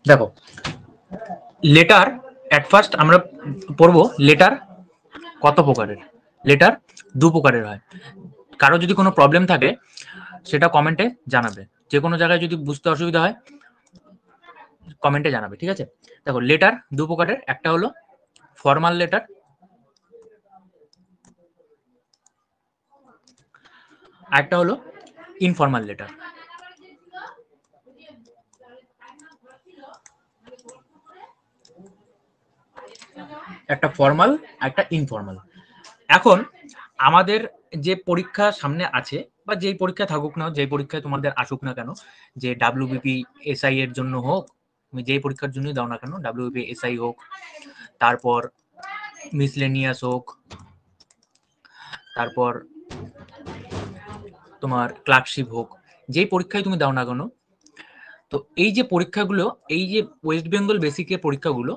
দেখো, letter at first আমরা পড়বো লেটার কত প্রকারের। লেটার দু প্রকারের হয়। কারো যদি কোনো প্রবলেম থাকে সেটা কমেন্টে জানাবে, যে কোনো জায়গায় যদি বুঝতে অসুবিধা হয় কমেন্টে জানাবে, ঠিক আছে? দেখো, লেটার দু প্রকারের, একটা হলো ফর্মাল লেটার, একটা হলো ইনফর্মাল লেটার। একটা ফর্মাল, একটা ইনফর্মাল। এখন আমাদের যে পরীক্ষা সামনে আছে, বা যেই পরীক্ষা থাকুক না, যেই পরীক্ষায় তোমাদের আসুক না কেন, যে ডাব্লিউবিপি এসআই এর জন্য হোক, তুমি যেই পরীক্ষার জন্যই দাও না কেন, ডাব্লিউবিপি এসআই হোক, তারপর মিসলেনিয়াস হোক, তারপর তোমার ক্লার্কশিপ হোক, যেই পরীক্ষায় তুমি দাও না কেন, তো এই যে পরীক্ষাগুলো, এই যে ওয়েস্ট বেঙ্গল বেসিকের পরীক্ষাগুলো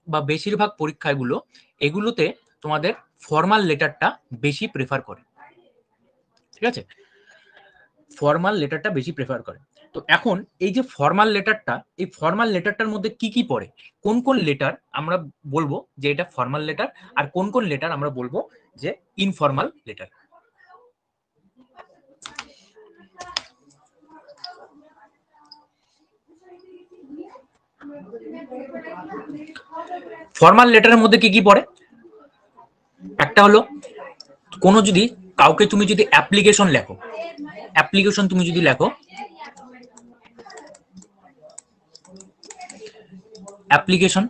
বা বেশিরভাগ পরীক্ষাগুলো, এগুলোতে তোমাদের ফর্মাল লেটারটা বেশি প্রেফার করে, ঠিক আছে? ফর্মাল লেটারটা বেশি প্রেফার করে। তো এখন এই যে ফর্মাল লেটারটা, এই ফর্মাল লেটারটার মধ্যে কি কি পড়ে, কোন কোন লেটার আমরা বলবো যে এটা ফর্মাল লেটার, আর কোন কোন লেটার আমরা বলবো যে ইনফর্মাল লেটার। ফর্মাল লেটারের মধ্যে কি কি পড়ে? একটা হলো, কোনো যদি কাউকে তুমি যদি অ্যাপ্লিকেশন লেখো, অ্যাপ্লিকেশন তুমি যদি লেখো, অ্যাপ্লিকেশন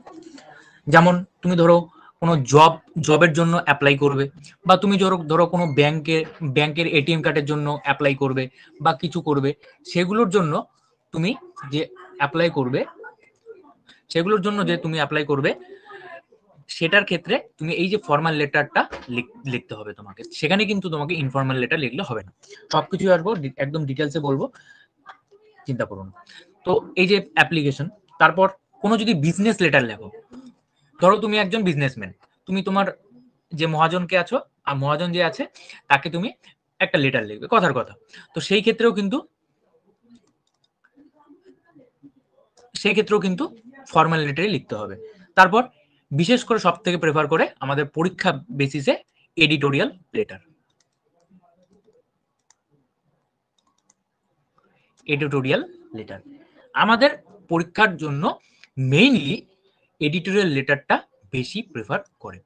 যেমন তুমি ধরো কোনো জবের জন্য অ্যাপ্লাই করবে, বা তুমি ধরো কোনো ব্যাংকের এটিএম কার্ডের জন্য অ্যাপ্লাই করবে, বা কিছু করবে, সেগুলোর জন্য তুমি যে অ্যাপ্লাই করবে, সেগুলোর জন্য যে তুমি অ্যাপ্লাই করবে, সেটার ক্ষেত্রে তুমি এই যে ফর্মাল লেটারটা লিখতে হবে তোমাকে। সেখানে কিন্তু তোমাকে ইনফর্মাল লেটার লিখলে হবে না। সবকিছু আসবো একদম ডিটেলসে বলবো, চিন্তা করুন। তো এই যে অ্যাপ্লিকেশন, তারপর কোনো যদি বিজনেস লেটার লেখো, ধরো তুমি একজন বিজনেসম্যান, তুমি তোমার যে মহাজনকে আছো, আর মহাজন যে আছে তাকে তুমি একটা লেটার লিখবে, কথার কথা। তো সেই ক্ষেত্রেও কিন্তু ফর্মাল লেটারই লিখতে হবে। তারপর বিশেষ করে সব থেকে প্রেফার করে আমাদের পরীক্ষা বেসিসে এডিটোরিয়াল লেটার। এডিটোরিয়াল লেটার আমাদের পরীক্ষার জন্য মেইনলি এডিটোরিয়াল লেটারটা বেশি প্রেফার করে।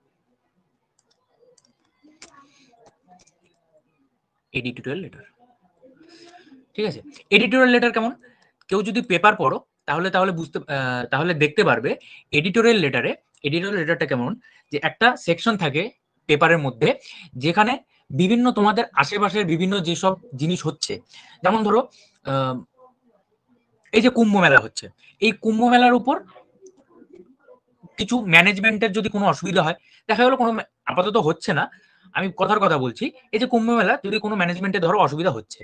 এডিটোরিয়াল লেটার, ঠিক আছে? এডিটোরিয়াল লেটার কেমন? কেউ যদি পেপার পড়ো তাহলে দেখতে পারবে এডিটোরিয়াল লেটারটা কেমন, যে একটা সেকশন থাকে পেপারের মধ্যে, যেখানে বিভিন্ন তোমাদের আশেপাশের বিভিন্ন যেসব জিনিস হচ্ছে, যেমন ধরো এই যে কুম্ভ মেলা হচ্ছে, এই কুম্ভ মেলার উপর কিছু ম্যানেজমেন্টের যদি কোনো অসুবিধা হয়, দেখা গেলো কোনো আপাতত হচ্ছে না, আমি কথার কথা বলছি, এই যে কুম্ভ মেলা যদি কোনো ম্যানেজমেন্টে ধরো অসুবিধা হচ্ছে,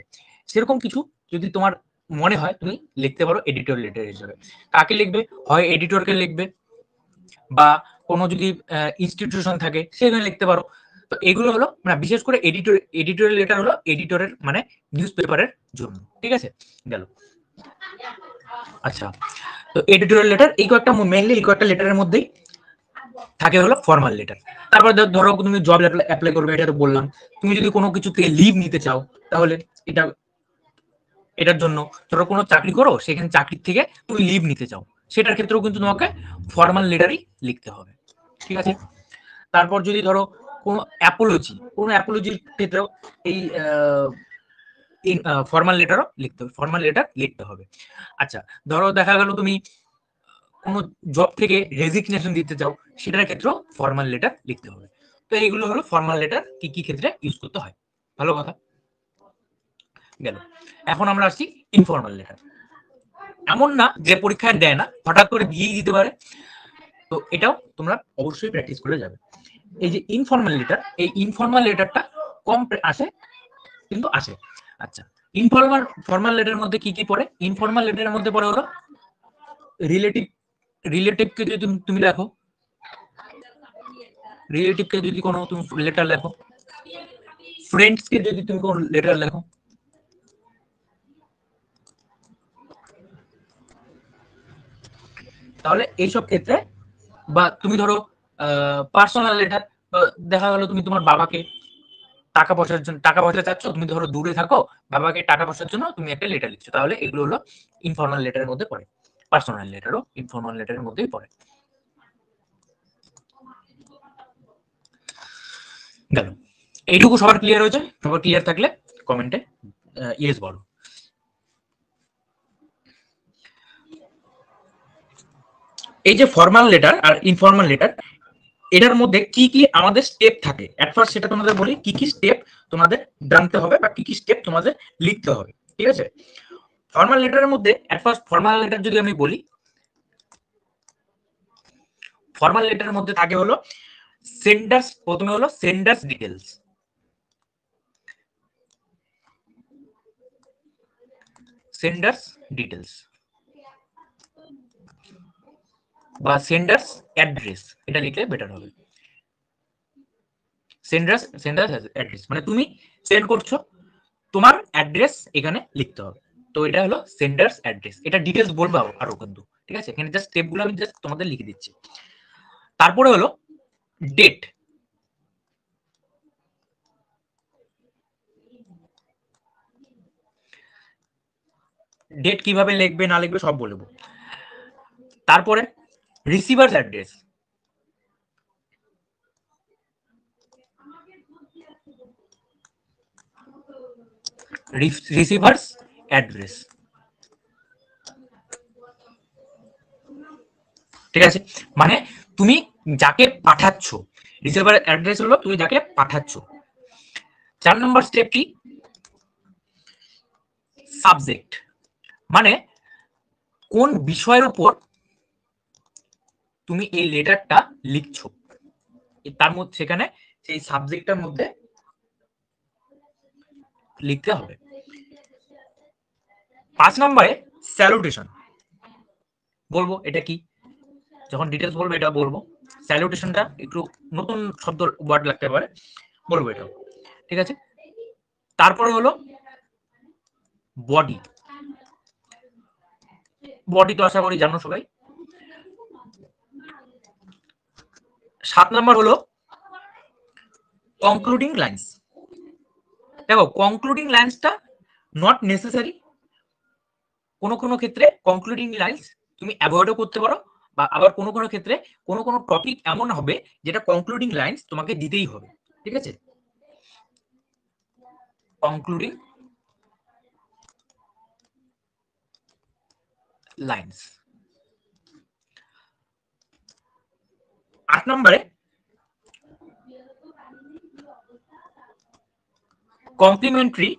সেরকম কিছু যদি তোমার মনে হয়, তুমি লিখতে পারো এডিটোরিয়াল লেটার হিসেবে। কাকে লিখবে? হয় এডিটরকে লিখবে, বা কোনো যদি ইনস্টিটিউশন থাকে সেখানে লিখতে পারো। তো এগুলো হলো মানে বিশেষ করে এডিটোরিয়াল লেটার হলো এডিটরের মানে নিউজ পেপারের জন্য, ঠিক আছে? গেল। আচ্ছা, তো এডিটোরিয়াল লেটার এই কয়েকটা মেইনলি, এই কয়েকটা লেটারের মধ্যেই থাকে হলো ফর্মাল লেটার। তারপর ধরো তুমি জব অ্যাপ্লাই করবে, এটা তো বললাম। তুমি যদি কোনো কিছু থেকে লিভ নিতে চাও, তাহলে এটার জন্য ধরো কোনো চাকরি করো, সেখানে চাকরির থেকে তুমি লিভ নিতে চাও, সেটার ক্ষেত্রেও কিন্তু তোমাকে ফর্মাল লেটারই লিখতে হবে, ঠিক আছে? তারপর যদি ধরো কোনো অ্যাপোলজির ক্ষেত্রেও এই ফর্মাল লেটার লিখতে হবে। আচ্ছা, ধরো দেখা গেল তুমি কোনো জব থেকে রেজিগনেশন দিতে চাও, সেটার ক্ষেত্রেও ফর্মাল লেটার লিখতে হবে। তো এইগুলো হলো ফর্মাল লেটার কি কি ক্ষেত্রে ইউজ করতে হয়। ভালো কথা গেল। এখন আমরা আসছি ইনফর্মাল লেটার। এমন না যে পরীক্ষায় দেয় না, হঠাৎ করে দিয়েই দিতে পারে, তো এটাও তোমরা অবশ্যই প্র্যাকটিস করে যাবে। এই যে ইনফর্মাল লেটার, এই ইনফর্মাল লেটারটা কম আসে, কিন্তু আসে। আচ্ছা, ফর্মাল লেটারের মধ্যে কি কি পড়ে? ইনফর্মাল লেটারের মধ্যে পড়ে হলো রিলেটিভকে যদি তুমি লেখো, রিলেটিভকে যদি কোনো তুমি লেটার লেখো, ফ্রেন্ডসকে যদি তুমি কোনো লেটার লেখো, তাহলে এইসব ক্ষেত্রে বা তুমি ধরো পার্সোনাল লেটার, দেখা গেল তুমি তোমার বাবাকে টাকা পয়সা চাচ্ছ, তুমি ধরো দূরে থাকো, বাবাকে টাকা পয়সার জন্য তুমি একটা লেটার লিখছো, তাহলে এগুলো হলো ইনফর্মাল লেটারের মধ্যে পড়ে। পার্সোনাল লেটারও ইনফর্মাল লেটারের মধ্যেই পড়ে। গেল, এইটুকু সবার ক্লিয়ার হয়েছে? সবার ক্লিয়ার থাকলে কমেন্টে ইয়েস বলো। এই যে ফর্মাল লেটার আর ইনফর্মাল লেটার, এটার মধ্যে কি কি আমাদের স্টেপ থাকে, এট ফার্স্ট সেটা তোমাদের বলি, কি কি স্টেপ তোমাদের জানতে হবে বা কি কি স্টেপ তোমাদের লিখতে হবে। ঠিক আছে, ফর্মাল লেটারের মধ্যে এট ফার্স্ট ফর্মাল লেটার যদি আমি বলি, ফর্মাল লেটারের মধ্যে থাকে হলো সেন্ডার্স, প্রথমে হলো সেন্ডার্স ডিটেলস, সেন্ডার্স ডিটেলস বা সেন্ডার্স অ্যাড্রেস, এটা লিখলে বেটার হবে। সেন্ডার্স অ্যাড্রেস মানে তুমি সেন্ড করছো, তোমার অ্যাড্রেস এখানে লিখতে হবে, তো এটা হলো সেন্ডার্স অ্যাড্রেস। এটা ডিটেলস বলবো আরো কিন্তু, ঠিক আছে, এখানে জাস্ট স্টেপগুলো আমি জাস্ট তোমাদের লিখে দিচ্ছি। তারপরে হলো ডেট, ডেট কিভাবে লিখবে না লিখবে সব বলবো। তারপরে রিসিভার্স অ্যাড্রেস, রিসিভার্স অ্যাড্রেস, ঠিক আছে, মানে তুমি যাকে পাঠাচ্ছ, রিসিভার অ্যাড্রেস হলো তুমি যাকে পাঠাচ্ছ। 4 নম্বর স্টেপ কি, সাবজেক্ট, মানে কোন বিষয়ের উপর তুমি এই লেটারটা লিখছো, তার মধ্যে সেখানে সেই সাবজেক্টের মধ্যে লিখতে হবে। 5 নম্বরে স্যালুটেশন, বলবো এটা কি, যখন ডিটেলস বলবো এটা বলবো। স্যালুটেশনটা একটু নতুন শব্দ ওয়ার্ড লাগতে পারে, বলবো এটা, ঠিক আছে। তারপরে হলো বডি, বডি তো আশা করি জানো সবাই। 7 নম্বর হলো কনক্লুডিং লাইন্স। দেখো কনক্লুডিং লাইন্সটা নট নেসেসারি, কোনো কোনো ক্ষেত্রে কনক্লুডিং লাইন্স তুমি অ্যাভয়েডও করতে পারো, বা আবার কোনো কোনো ক্ষেত্রে কোনো কোনো টপিক এমন হবে যেটা কনক্লুডিং লাইন্স তোমাকে দিতেই হবে, ঠিক আছে, কনক্লুডিং লাইন্স। 8 নম্বরে complementary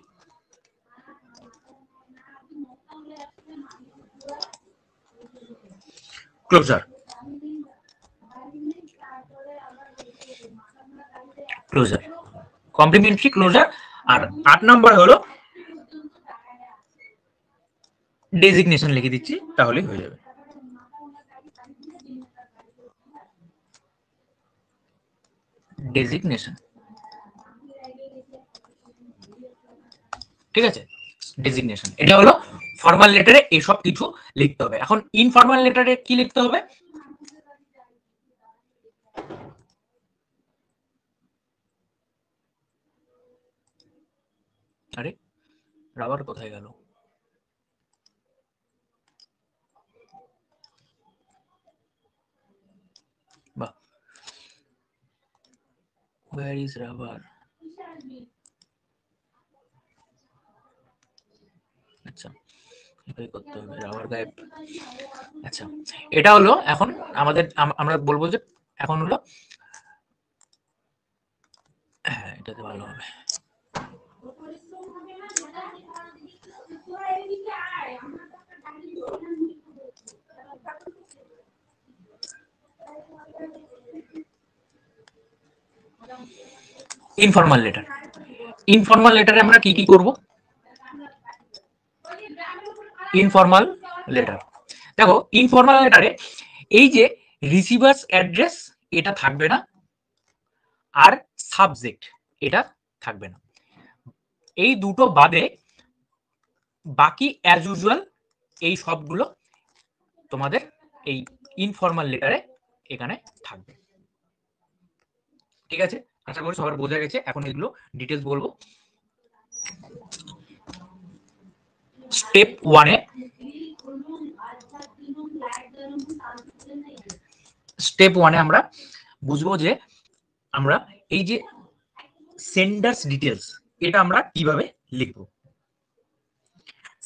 closure, closure, complementary closure. আর 8 নম্বর হলো ডেজিগনেশন, লিখে দিচ্ছি তাহলেই হয়ে যাবে। ডেজিগনেশন, ঠিক আছে, ডেজিগনেশন, এটা হলো ফর্মাল লেটারে এসব কিছু লিখতে হবে। এখন ইনফর্মাল লেটারে কি লিখতে হবে, আরে রাবার কোথায় গেল, বাহ, where is rubber, আচ্ছা এটাই করতে হবে, রাবার গায়েব। আচ্ছা এটা হলো এখন আমাদের, আমরা বলবো যে এখন হলো, হ্যাঁ এটাতে ভালো হবে। ইনফর্মাল লেটার, ইনফর্মাল লেটারে আমরা কি কি করব, ইনফর্মাল লেটার, দেখো ইনফর্মাল লেটারে এই যে রিসিভার্স অ্যাড্রেস এটা থাকবে না, আর সাবজেক্ট এটা থাকবে না, এই দুটো বাদে বাকি অ্যাজ ইউজুয়াল এই সবগুলো তোমাদের এই ইনফর্মাল লেটারে এখানে থাকবে। ঠিক আছে, আশা করি সবার বোঝা গেছে। এখন এগুলো ডিটেলস বলবো। স্টেপ ওয়ানে আমরা বুঝবো যে আমরা এই যে সেন্ডার্স ডিটেলস, এটা আমরা কিভাবে লিখবো।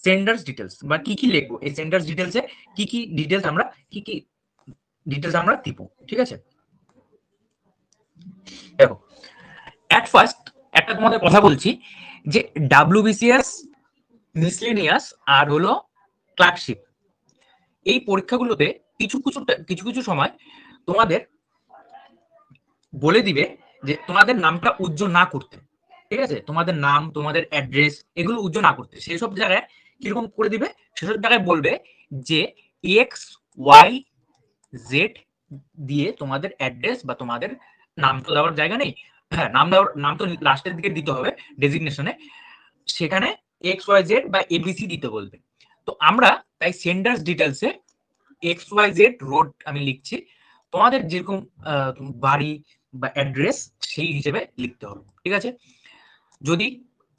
সেন্ডার্স ডিটেলস বা কি কি লিখবো, এই সেন্ডার্স ডিটেলসে কি কি ডিটেলস আমরা দিব। ঠিক আছে, দেখো এট ফার্স্ট একটা তোমাদের কথা বলছি যে ডাব্লিউবিসিএস, মিসলেনিয়াস আর হলো ক্লার্কশিপ, এই পরীক্ষাগুলোতে কিছু সময় তোমাদের বলে দিবে যে তোমাদের নামটা উজ্জ্বল না করতে। ঠিক আছে, তোমাদের নাম, তোমাদের অ্যাড্রেস এগুলো উজ্জ্বল না করতে। সেসব জায়গায় কিরকম করে দিবে, সেসব জায়গায় বলবে যে এক্স ওয়াই জেড দিয়ে তোমাদের অ্যাড্রেস বা তোমাদের নাম তো দেওয়ার জায়গা নেই, হ্যাঁ নাম তো লাস্টের দিকে দিতে হবে ডেজিগনেশনে, সেখানে এক্স ওয়াই জেড বা এবিসি দিতে বলবে। তো আমরা তাই সেন্ডার্স ডিটেলসে এক্স ওয়াই জেড রোড আমি লিখছি, তোমাদের যেরকম বাড়ি বা অ্যাড্রেস সেই হিসেবে লিখতে হবে। ঠিক আছে, যদি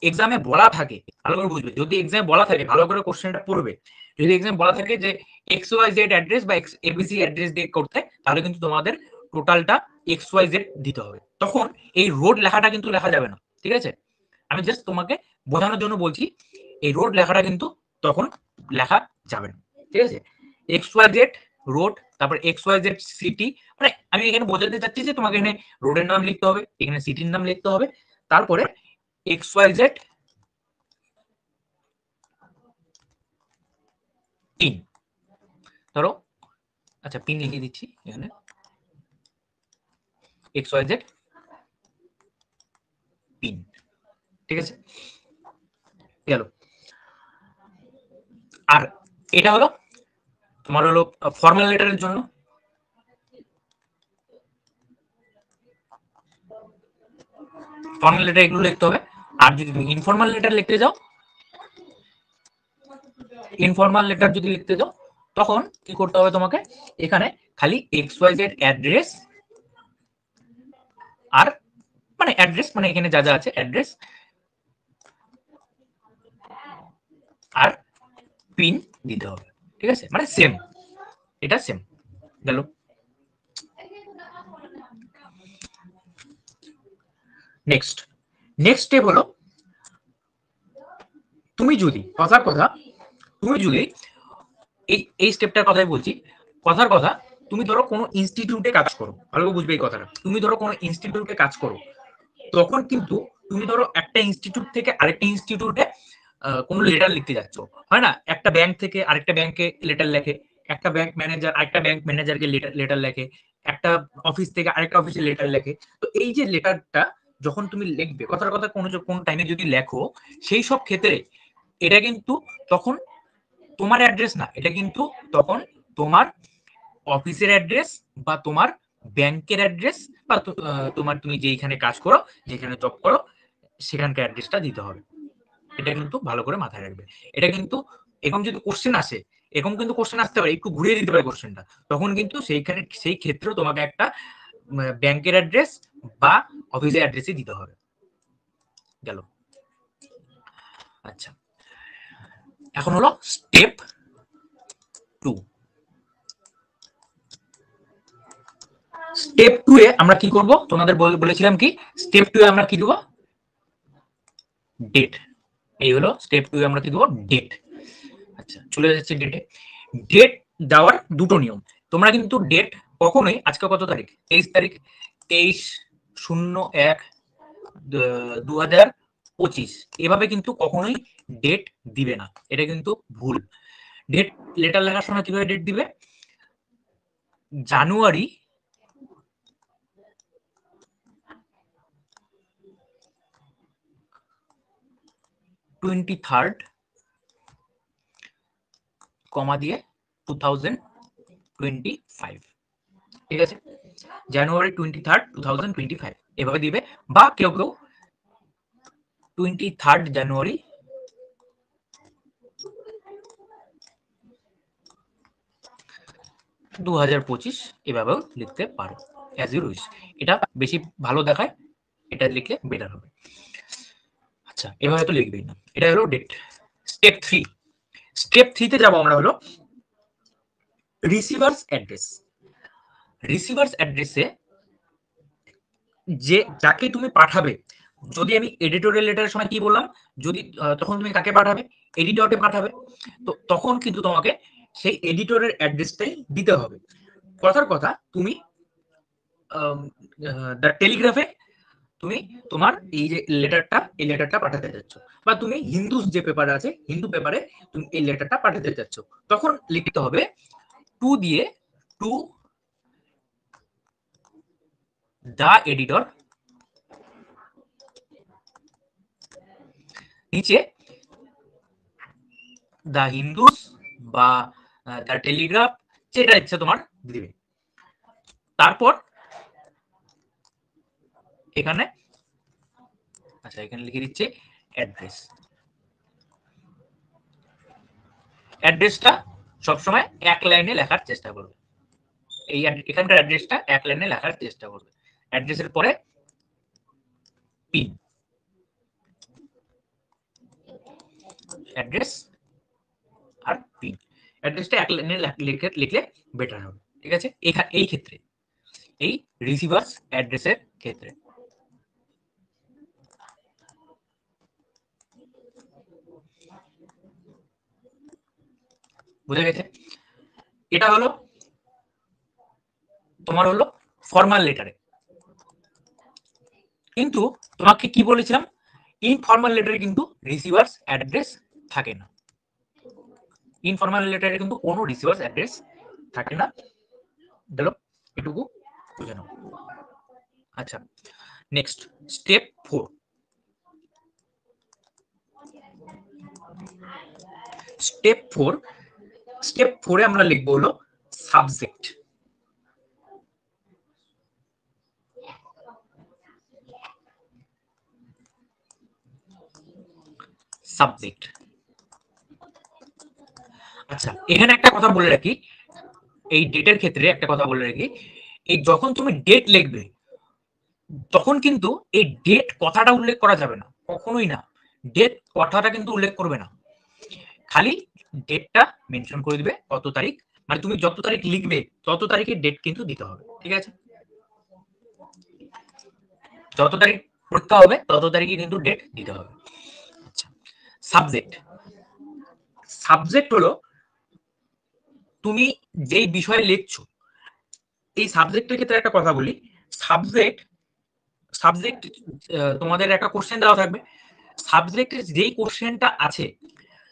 এক্সামে বলা থাকে ভালো করে বুঝবে, যদি এক্সামে বলা থাকে ভালো করে কোশ্চেনটা পড়বে, যদি এক্সামে বলা থাকে যে এক্স ওয়াই জেড অ্যাড্রেস বা এবিসি অ্যাড্রেস দিয়ে করতে, তাহলে কিন্তু তোমাদের টোটালটা এক্স ওয়াই জেড দিতে হবে। তখন এই রোড লেখাটা কিন্তু লেখা যাবে না। ঠিক আছে, আমি জাস্ট তোমাকে বোঝানোর জন্য বলছি, এই রোড লেখাটা কিন্তু তখন লেখা যাবে না। ঠিক আছে, এক্স ওয়াই জেড রোড, তারপর এক্স ওয়াই জেড সিটি, মানে আমি এখানে বোঝাতে চাচ্ছি যে তোমাকে এখানে রোডের নাম লিখতে হবে, এখানে সিটির নাম লিখতে হবে, তারপরে এক্স ওয়াই জেড পিন, ধরো আচ্ছা পিন লিখে দিচ্ছি এখানে এক্স ওয়াই জেড পিন। ঠিক আছে, গেল। আর এটা হলো তোমার হলো ফর্মাল লেটারের জন্য। ফর্মাল লেটার এগুলো লিখতে হবে। আর যদি তুমি ইনফর্মাল লেটার লিখতে যাও, ইনফর্মাল লেটার যদি লিখতে যাও তখন কি করতে হবে তোমাকে, এখানে খালি এক্স ওয়াই জেড অ্যাড্রেস আর মানে অ্যাড্রেস মানে এখানে যা যা আছে অ্যাড্রেস আর পিন দিতে হবে। ঠিক আছে, মানে সেম, এটা সেম গেল। নেক্সট স্টেপ হলো, তুমি যদি এই স্টেপটার কথাই বলছি, কথার কথা, তুমি ধরো কোনো ইনস্টিটিউটে কাজ করো, ভালো করে বুঝবে এই কথাটা, তুমি ধরো কোনো ইনস্টিটিউটে কাজ করো, তখন কিন্তু তুমি ধরো একটা ইনস্টিটিউট থেকে আরেকটা ইনস্টিটিউটে কোনো লেটার লিখতে যাচ্ছ, হয় না, একটা ব্যাংক থেকে আরেকটা ব্যাংকে লেটার লেখে, একটা ব্যাংক ম্যানেজার আরেকটা ব্যাংক ম্যানেজারকে লেটার লেখে, একটা অফিস থেকে আরেকটা অফিসে লেটার লেখে। তো এই যে লেটারটা যখন তুমি লিখবে, কথার কথা কোন টাইমে যদি লেখো, সেই সব ক্ষেত্রে এটা কিন্তু তখন তোমার অ্যাড্রেস না, এটা কিন্তু তখন তোমার অফিসের অ্যাড্রেস বা তোমার ব্যাংকের অ্যাড্রেস বা তোমার তুমি যেখানে কাজ করো, যেখানে জব করো, সেখানকার অ্যাড্রেসটা দিতে হবে। এটা কিন্তু ভালো করে মাথায় রাখবে। এটা কিন্তু এরকম যদি কোশ্চেন আসে, এরকম কিন্তু কোশ্চেন আসতে পারে, একটু ঘুরিয়ে দিতে পারে কোশ্চেনটা, তখন কিন্তু সেই ক্ষেত্রে তোমাকে একটা ব্যাংকের অ্যাড্রেস বা অফিসের অ্যাড্রেসই দিতে হবে। গেল। আচ্ছা, এখন হলো স্টেপ 2। স্টেপ 2 এ আমরা কি করব, তোমাদের বলেছিলাম কি, স্টেপ 2 এ আমরা কি দেব, ডেট। এই হলো স্টেপ 2 এ আমরা কি দেব, ডেট। আচ্ছা, চলে যাচ্ছে ডেটে। ডেট দেওয়ার দুটো নিয়ম। তোমরা কিন্তু ডেট কখনোই, আজকে কত তারিখ, 23 তারিখ, 23/01/2025 এভাবে কিন্তু কখনোই ডেট দিবে না, এটা কিন্তু ভুল। ডেট লেটার লেখার সময় কিভাবে ডেট দিবে, জানুয়ারি 23rd কমা দিয়ে 2025। ঠিক আছে, জানুয়ারি 23rd 2025 এভাবে দিবে, বা কেউ 23rd জানুয়ারি 2025 এভাবেও লিখতে পারো, অ্যাজ ইউ উইশ। এটা বেশি ভালো দেখায়, এটা লিখলে বেটার হবে। আচ্ছা, এভাবে তো লিখবেই না, এটা হলো ডেট। স্টেপ 3, স্টেপ 3 তে যাবো আমরা, হলো রিসিভার্স অ্যাড্রেস। রিসিভার্স অ্যাড্রেসে যে যাকে তুমি পাঠাবে, যদি আমি এডিটোরিয়াল লেটারের সময় কি বললাম, যদি তখন তুমি কাকে পাঠাবে, এডিটরকে পাঠাবে, তো তখন কিন্তু তোমাকে সেই এডিটরের অ্যাড্রেসটাই দিতে হবে। কথার কথা, তুমি দ্য টেলিগ্রাফে তুমি তোমার এই যে লেটারটা, এই লেটারটা পাঠাতে যাচ্ছ, বা তুমি হিন্দু যে পেপার আছে, হিন্দু পেপারে তুমি এই লেটারটা পাঠাতে যাচ্ছ, তখন লিখতে হবে টু দিয়ে, টু দা এডিটর, নিচে দা হিন্দুস বা দা টেলিগ্রাফ, যেটা ইচ্ছা তোমার দিবে। তারপর এখানে, আচ্ছা এখানে লিখে দিচ্ছে অ্যাড্রেস। অ্যাড্রেসটা সবসময় এক লাইনে লেখার চেষ্টা করবে, এই এখানকার অ্যাড্রেসটা এক লাইনে লেখার চেষ্টা করবে। অ্যাড্রেসের পরে পিন, অ্যাড্রেস আর পিন, অ্যাড্রেসটা এক লাইনে লিখলে বেটার হবে, ঠিক আছে। এই ক্ষেত্রে, এই রিসিভার্স অ্যাড্রেসের ক্ষেত্রে। বুঝা গেছে? এটা হলো তোমার হলো ফর্মাল লেটারে। কিন্তু তোমাকে কি বলেছিলাম, ইনফর্মাল লেটারে কিন্তু রিসিভার্স অ্যাড্রেস থাকে না। ইনফর্মাল লেটারে কিন্তু কোনো রিসিভার্স অ্যাড্রেস থাকে না, গেল এটুকু বুঝে নাও। আচ্ছা, নেক্সট স্টেপ 4। স্টেপ 4, স্টেপ 4 এ আমরা লিখবো হলো সাবজেক্ট। সাবজেক্ট, আচ্ছা এখানে একটা কথা বলে রাখি, এই ডেটের ক্ষেত্রে একটা কথা বলে রাখি, এই যখন তুমি ডেট লিখবে, তখন কিন্তু এই ডেট কথাটা উল্লেখ করা যাবে না, কখনোই না। ডেট কথাটা কিন্তু উল্লেখ করবে না, খালি ডেটটা মেনশন করে দিবে, কত তারিখ, মানে তুমি যত তারিখ লিখবে তত তারিখের ডেট কিন্তু দিতে হবে, ঠিক আছে। যত তারিখ পরীক্ষা হবে তত তারিখে কিন্তু ডেট দিতে হবে। আচ্ছা, সাবজেক্ট। সাবজেক্ট হলো তুমি যেই বিষয়ে লিখছো, এই সাবজেক্টের ক্ষেত্রে একটা কথা বলি, সাবজেক্ট, সাবজেক্ট তোমাদের একটা কোশ্চেন দেওয়া থাকবে, সাবজেক্টের যেই কোশ্চেনটা আছে,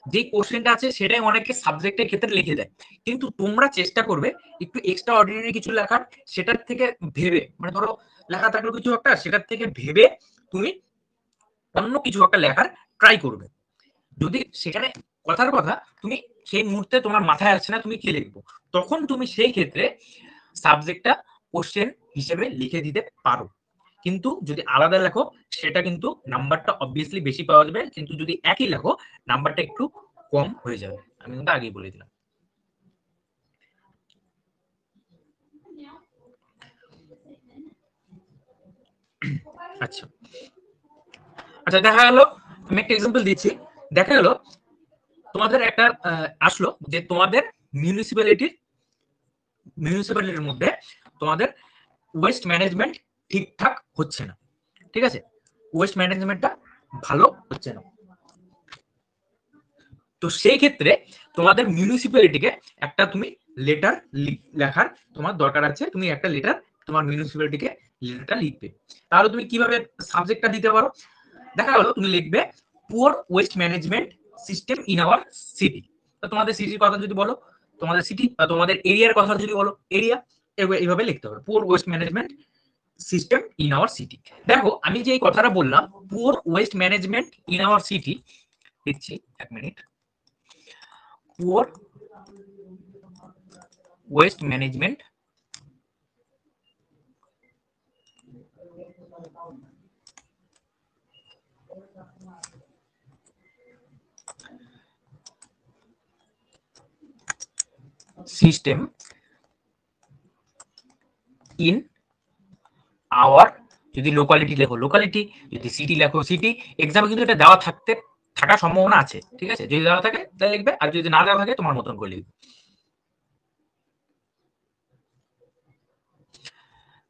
যেই কোশ্চেনটা আছে সেটাই অনেকে সাবজেক্টের ক্ষেত্রে লিখে দেয়, কিন্তু তোমরা চেষ্টা করবে একটু এক্সট্রা অর্ডিনারি কিছু লেখার, সেটার থেকে ভেবে, মানে ধরো লেখা থাকলো কিছু একটা, সেটার থেকে ভেবে তুমি অন্য কিছু একটা লেখার ট্রাই করবে। যদি সেখানে কথার কথা তুমি সেই মুহূর্তে তোমার মাথায় আসছে না তুমি কি লিখবো, তখন তুমি সেই ক্ষেত্রে সাবজেক্টটা কোশ্চেন হিসেবে লিখে দিতে পারো। কিন্তু যদি আলাদা লেখো সেটা কিন্তু নাম্বারটা অবভিয়াসলি বেশি পাওয়া যাবে, কিন্তু যদি একই লেখো নাম্বারটা একটু কম হয়ে যাবে, আমি কিন্তু আগেই বলে দিলাম। আচ্ছা আচ্ছা, দেখা গেল, আমি একটা এক্সাম্পল দিচ্ছি, দেখা গেল তোমাদের একটা আসলো যে তোমাদের মিউনিসিপ্যালিটির মধ্যে তোমাদের ওয়েস্ট ম্যানেজমেন্ট ঠিকঠাক হচ্ছে না, ঠিক আছে, ওয়েস্ট ম্যানেজমেন্টটা ভালো হচ্ছে না। তো সেই ক্ষেত্রে তোমাদের মিউনিসিপ্যালিটিকে একটা তুমি লেটার লেখার তোমার দরকার আছে, তুমি একটা লেটার তোমার মিউনিসিপ্যালিটিকে লেটারটা লিখবে। তাহলে তুমি কিভাবে সাবজেক্টটা দিতে পারো, দেখা গেল তুমি লিখবে poor waste management system in our city. তো তোমাদের সিটির কথা যদি বলো, তোমাদের সিটি বা তোমাদের এরিয়ার কথা যদি বলো, এরিয়া, এইভাবে লিখতে হবে, poor waste management system in our city. দেখো আমি যে এই কথাটা বললাম, poor waste management in our city, দিচ্ছি এক minute, poor waste management system in our, যদি লোকালিটি লেখো লোকালিটি, যদি সিটি লেখো সিটি। এক্সামে কিন্তু এটা দেওয়া থাকার সম্ভাবনা আছে, ঠিক আছে? যদি দেওয়া থাকে তাহলে লিখবে, আর যদি না দেওয়া থাকে তোমার মতন করে লিখবে।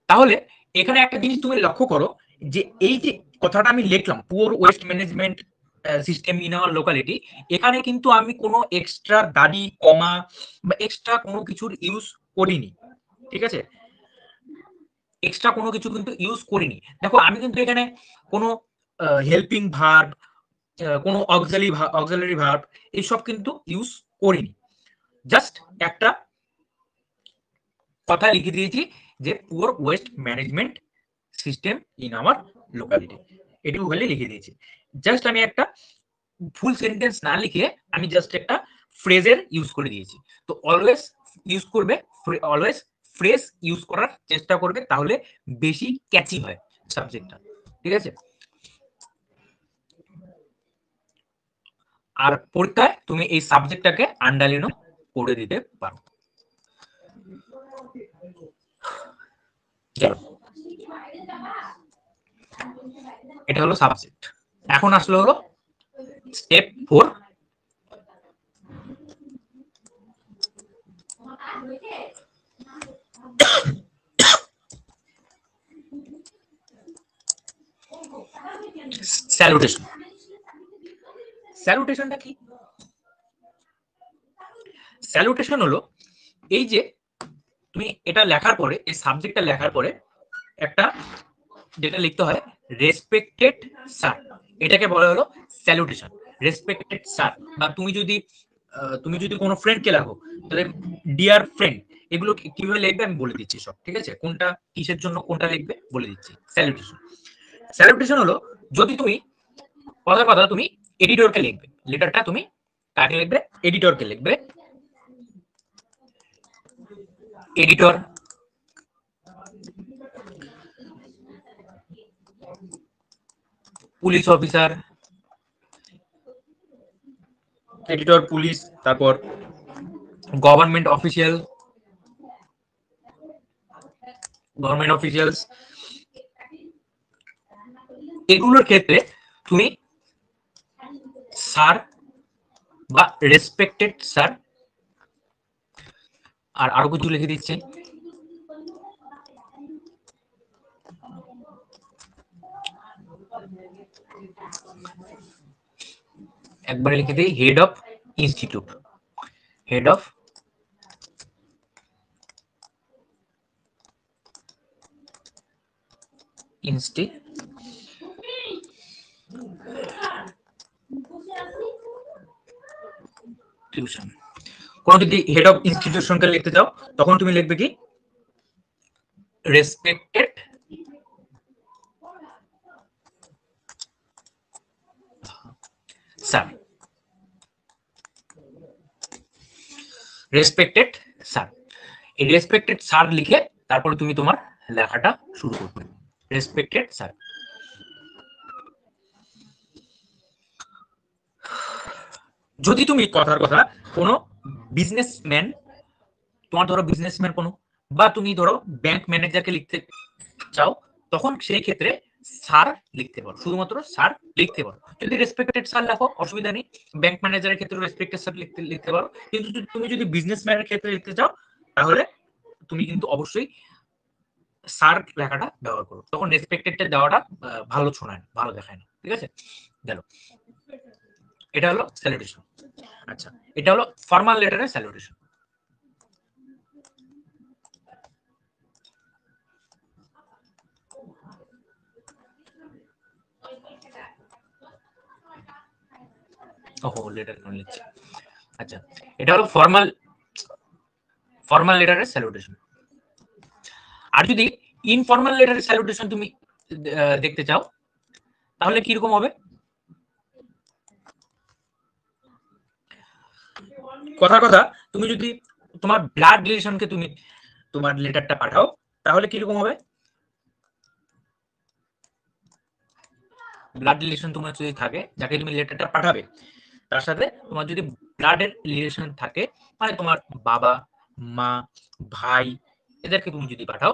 তাহলে এখানে একটা জিনিস তুমি লক্ষ্য করো, যে এই যে কথাটা আমি লিখলাম poor waste management system in our locality, এখানে কিন্তু আমি কোনো এক্সট্রা দাড়ি কমা বা এক্সট্রা কোনো কিছুর ইউজ করিনি, ঠিক আছে? এক্সট্রা কোনো কিছু কিন্তু ইউজ করিনি। দেখো আমি কিন্তু এখানে কোনো হেল্পিং ভার্ব, কোনো অক্সিলারি ভার্ব এইসব কিন্তু ইউজ করিনি। জাস্ট একটা কথা লিখে দিয়েছি যে poor waste management system in our locality, এটুকু হলে লিখে দিয়েছি। জাস্ট আমি একটা ফুল সেন্টেন্স না লিখে আমি জাস্ট একটা ফ্রেজের ইউজ করে দিয়েছি। তো অলওয়েজ ইউজ করবে, অলওয়েজ ফ্রেজ ইউজ করার চেষ্টা করবে, তাহলে বেশি ক্যাচি হয় সাবজেক্টটা, ঠিক আছে? আর পরীক্ষায় তুমি এই সাবজেক্টটাকে আন্ডারলাইনও করে দিতে পারো। এটা হলো সাবজেক্ট। এখন আসলে হলো স্টেপ 4, স্যালুটেশন। স্যালুটেশনটা কি? স্যালুটেশন হলো এই যে তুমি এটা লেখার পরে, এই সাবজেক্টটা লেখার পরে একটা যেটা লিখতে হয় রেসপেক্টেড স্যার, এটাকে বলা হলো স্যালুটেশন। রেসপেক্টেড স্যার, বা তুমি যদি কোনো ফ্রেন্ডকে লেখো তাহলে ডিয়ার ফ্রেন্ড, এগুলো কিভাবে লিখবে আমি বলে দিচ্ছি সব, ঠিক আছে? কোনটা কিসের জন্য কোনটা লিখবে বলে দিচ্ছি। স্যালুটেশন, স্যালুটেশন হলো যদি তুমি কথার কথা তুমি এডিটরকে লিখবে, লেটারটা তুমি কাকে লিখবে? এডিটরকে লিখবে। Editor, police officer, editor police, তারপর গভর্নমেন্ট অফিসিয়ালস, এগুলোর ক্ষেত্রে তুমি স্যার বা রেসপেক্টেড স্যার, আর আরো কিছু লিখে দিচ্ছে, একবারে লিখে দিই head of institute, head of institution. কোন যদি হেড অফ ইনস্টিটিউশনকে লিখতে চাও তখন তুমি লিখবে কি? Respected sir, respected sir. এই রেসপেক্টেড স্যার লিখে তারপরে তুমি তোমার লেখাটা শুরু করবে, রেসপেক্টেড স্যার। যদি তুমি কথার কথা কোনো বিজনেসম্যান, তোমার ধরো বিজনেসম্যান কোনো, বা তুমি ধরো ব্যাংক ম্যানেজারকে লিখতে চাও, তখন সেই ক্ষেত্রে স্যার লিখতে পারো, শুধুমাত্র স্যার লিখতে পারো। যদি রেসপেক্টেড স্যার লেখো অসুবিধা নেই, ব্যাংক ম্যানেজারের ক্ষেত্রে রেসপেক্টেড স্যার লিখতে পারো। কিন্তু তুমি যদি বিজনেসম্যানের ক্ষেত্রে লিখতে চাও তাহলে তুমি কিন্তু অবশ্যই স্যার লেখাটা ব্যবহার করো, তখন রেসপেক্টেডটা দেওয়াটা ভালো শোনায় না, ভালো দেখায় না, ঠিক আছে? গেল, এটা হলো স্যালুটেশন। আচ্ছা, এটা হলো ফর্মাল লেটারের স্যালুটেশন। ওহো, লেটার কেন লিখছি? আচ্ছা, এটা হলো ফর্মাল লেটারের স্যালুটেশন। আর যদি ইনফর্মাল লেটারের স্যালুটেশন তুমি দেখতে চাও তাহলে কিরকম হবে? কথার কথা তুমি যদি তোমার ব্লাড রিলেশনকে তুমি তোমার লেটারটা পাঠাও তাহলে কিরকম হবে? ব্লাড রিলেশন তোমার যদি থাকে, যাকে তুমি লেটারটা পাঠাবে তার সাথে তোমার যদি ব্লাডের রিলেশন থাকে, মানে তোমার বাবা, মা, ভাই, এদেরকে তুমি যদি পাঠাও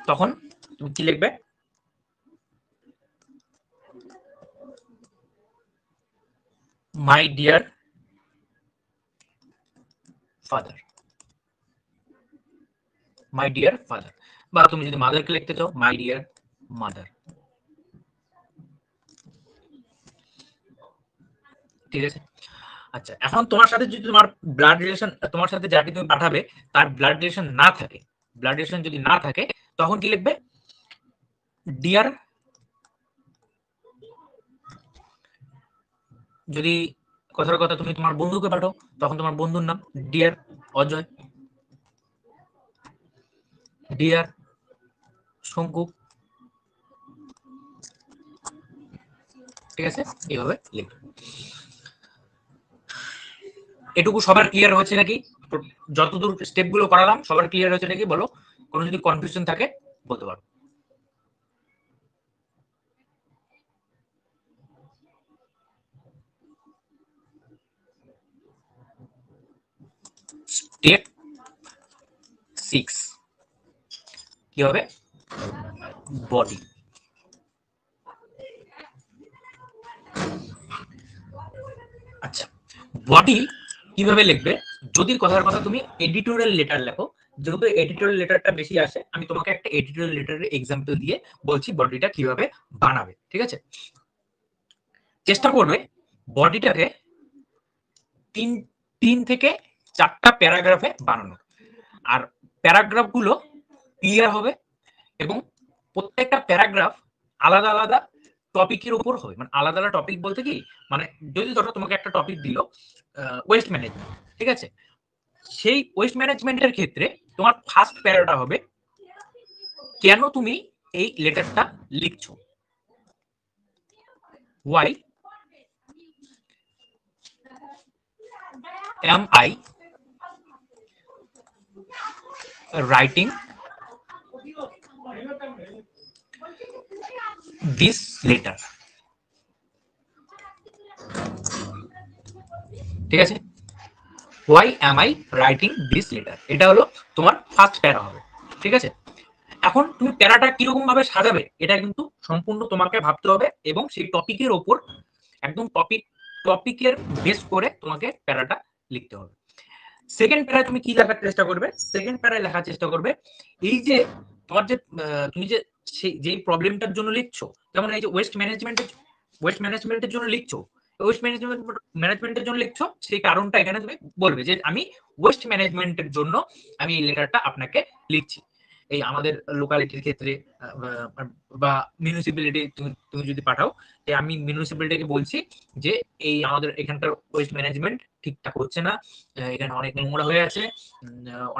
তখন তুমি কি লিখবে, my dear father, my dear father. বা তুমি যদি মাদারকে লিখতে চাও, মাই ডিয়ার মাদার। ঠিক আছে। আচ্ছা, এখন তোমার সাথে যদি তোমার ব্লাড রিলেশন, তোমার সাথে যাকে তুমি পাঠাবে তার ব্লাড রিলেশন না থাকে, ব্লাড রিলেশন যদি না থাকে, তখন কি লিখবে, ডিয়ার। যদি কথার কথা তুমি তোমার বন্ধুকে পাঠাও, তখন তোমার বন্ধুর নাম ডিয়ার অজয়, ডিয়ার শঙ্কু। ঠিক আছে, এইভাবে লিখবে। এটুকু সবার ক্লিয়ার হয়েছে নাকি? যতদূর স্টেপ গুলো করালাম সবার ক্লিয়ার হয়েছে নাকি বলো? কোনো যদি কনফিউশন থাকে বলতে পারো। স্টেপ 6 কি হবে, বডি। আচ্ছা, বডি কিভাবে লিখবে? যদি কথার কথা তুমি এডিটোরিয়াল লেটার লেখো, যেহেতু এডিটোরিয়াল লেটারটা বেশি আসে, আমি তোমাকে একটা এডিটোরিয়াল লেটারের এক্সাম্পল দিয়ে বলছি বডিটা কিভাবে বানাবে। ঠিক আছে, চেষ্টা করবে বডিটাকে 3 থেকে 4টা প্যারাগ্রাফে বানানো। আর প্যারাগ্রাফ গুলো ক্লিয়ার হবে এবং প্রত্যেকটা প্যারাগ্রাফ আলাদা আলাদা টপিকের উপর হবে। মানে আলাদা আলাদা টপিক বলতে কি, মানে যদি ধরো তোমাকে একটা টপিক দিল ওয়েস্ট ম্যানেজমেন্ট, ঠিক আছে, সেই ওয়েস্ট ম্যানেজমেন্টের ক্ষেত্রে তোমার ফার্স্ট প্যারাটা হবে কেন তুমি এই লেটারটা লিখছো, Y am I writing this letter? ঠিক আছে, why am I writing this letter, এটা হলো তোমার ফার্স্ট প্যারা হবে। ঠিক আছে, এখন তুমি প্যারাটা কিরকম ভাবে সাজাবে এটা কিন্তু সম্পূর্ণ তোমাকে ভাবতে হবে এবং সেই টপিকের ওপর একদম টপিকের বেস করে তোমাকে প্যারাটা লিখতে হবে। সেকেন্ড প্যারায় তুমি কি লেখার চেষ্টা করবে? সেকেন্ড প্যারায় লেখার চেষ্টা করবে এই যে তোমার যে তুমি যে যে প্রবলেমটার জন্য লিখছো, যেমন এই যে ওয়েস্ট ম্যানেজমেন্টের জন্য লিখছো, ওয়েস্ট ম্যানেজমেন্টের জন্য লিখছো, সেই কারণটা এখানে তুমি বলবে যে আমি ওয়েস্ট ম্যানেজমেন্টের জন্য আমি এই লেটারটা আপনাকে লিখছি। এই আমাদের লোকালিটির ক্ষেত্রে বা মিউনিসিপ্যালিটি তুমি যদি পাঠাও, যে আমি মিউনিসিপ্যালিটিকে বলছি যে এই আমাদের এখানকার ওয়েস্ট ম্যানেজমেন্ট ঠিকঠাক হচ্ছে না, এখানে অনেক নোংরা হয়ে আছে,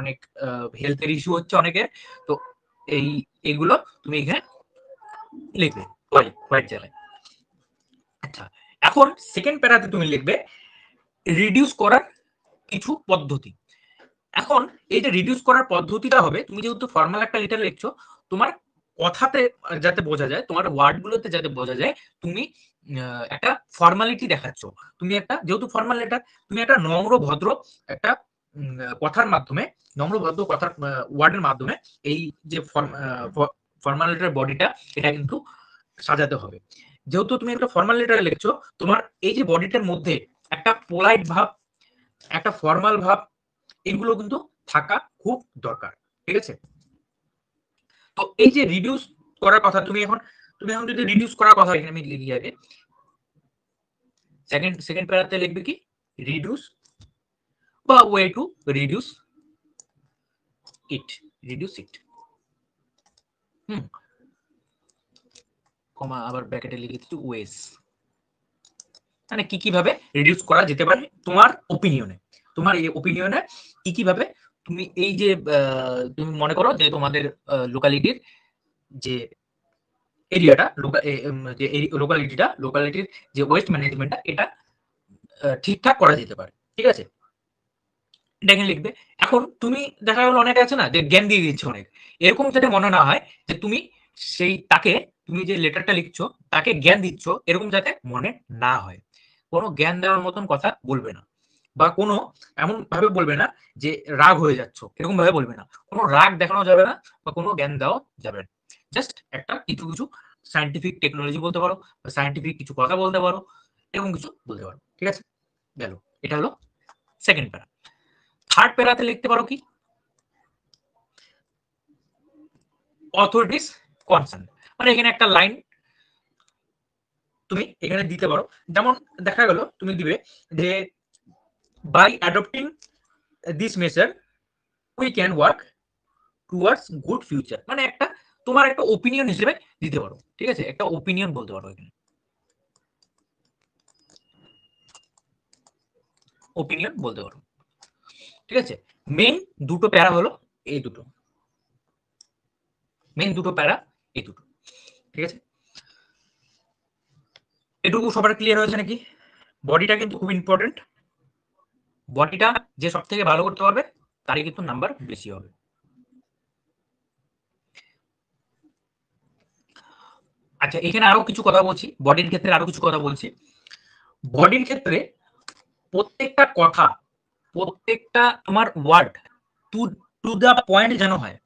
অনেক হেলথের ইস্যু হচ্ছে অনেকের, তো এইগুলো তুমি এখানে লিখবে হোয়াইট জেলায়। আচ্ছা, এখন সেকেন্ড প্যারাতে তুমি লিখবে রিডিউস করার কিছু পদ্ধতি। এখন এই যে রিডিউস করার পদ্ধতিটা হবে, তুমি যেহেতু ফর্মাল একটা লেটার লিখছো, তোমার কথাতে যাতে বোঝা যায়, তোমার ওয়ার্ড গুলোতে যাতে বোঝা যায় তুমি একটা ফর্মালিটি দেখাচ্ছ। তুমি একটা যেহেতু ফর্মাল লেটার, তুমি একটা নম্র ভদ্র একটা কথার মাধ্যমে, নম্র ভদ্র কথার ওয়ার্ডের মাধ্যমে এই যে ফর্মাল লেটার বডিটা এটা কিন্তু সাজাতে হবে। যেহেতু তুমি একটা ফর্মাল লেটার লিখছো, তোমার এই যে বডিটার মধ্যে একটা পোলাইট ভাব, একটা ফর্মাল ভাব, এগুলো কিন্তু থাকা খুব দরকার। ঠিক আছে, তো এই যে রিডিউস করার কথা, তুমি এখন যদি রিডিউস করার কথা এখানে আমি লিখি আগে, সেকেন্ড প্যারাতে লিখবে কি, রিডিউস বা ওয়ে টু রিডিউস ইট, কমা আবার ব্র্যাকেটে লিখে দিচ্ছি ওয়েস, মানে কি কিভাবে রিডিউস করা যেতে পারে তোমার ওপিনিয়নে, তোমার এই ওপিনিয়নে কি কিভাবে তুমি এই যে তুমি মনে করো যে তোমাদের লোকালিটির যে এরিয়াটা, লোকালিটির যে ওয়েস্ট ম্যানেজমেন্টটা এটা ঠিকঠাক করা যেতে পারে। ঠিক আছে, এটা এখানে লিখবে। এখন তুমি দেখা গেল অনেকে আছে না যে জ্ঞান দিয়ে দিচ্ছে অনেক, এরকম যাতে মনে না হয় যে তুমি সেই তাকে, তুমি যে লেটারটা লিখছো তাকে জ্ঞান দিচ্ছ, এরকম যাতে মনে না হয়। কোনো জ্ঞান দেওয়ার মতন কথা বলবে না। বা কোনো এমন ভাবে বলবে না যে রাগ হয়ে যাচ্ছ, এরকম ভাবে বলবে না, কোনো রাগ দেখানো যাবে না বা কোনো জ্ঞান দেওয়া যাবে না। জাস্ট একটা কিছু কিছু সায়েন্টিফিক টেকনোলজি বলতে পারো, বা সায়েন্টিফিক কিছু কথা বলতে পারো, এরকম কিছু বলতে পারো। ঠিক আছে, গেল। এটা হলো সেকেন্ড প্যারা। থার্ড প্যারাতে লিখতে পারো কি, অথরিটিস কনসার্ন, মানে এখানে একটা লাইন তুমি এখানে দিতে পারো। যেমন দেখা গেল তুমি দিবে যে by adopting this measure we can work towards good future, মানে একটা তোমার একটা ওপিনিয়ন হিসেবে দিতে পারো। ঠিক আছে, একটা ওপিনিয়ন বলতে পারো এখানে, ওপিনিয়ন বলতে পারো। ঠিক আছে, মেইন দুটো প্যারা হলো এই দুটো, মেইন দুটো প্যারা এই দুটো। ঠিক আছে, এটুকু সবার ক্লিয়ার হয়েছে নাকি? বডিটা কিন্তু খুব ইম্পর্টেন্ট, বডিটা যে সব থেকে ভালো করতে পারবে তারই কিন্তু নাম্বার বেশি হবে। আচ্ছা, এখানে আরো কিছু কথা বলছি, বডির ক্ষেত্রে আরো কিছু কথা বলছি। বডির ক্ষেত্রে প্রত্যেকটা কথা, প্রত্যেকটা তোমার word to to the point যেন হয়।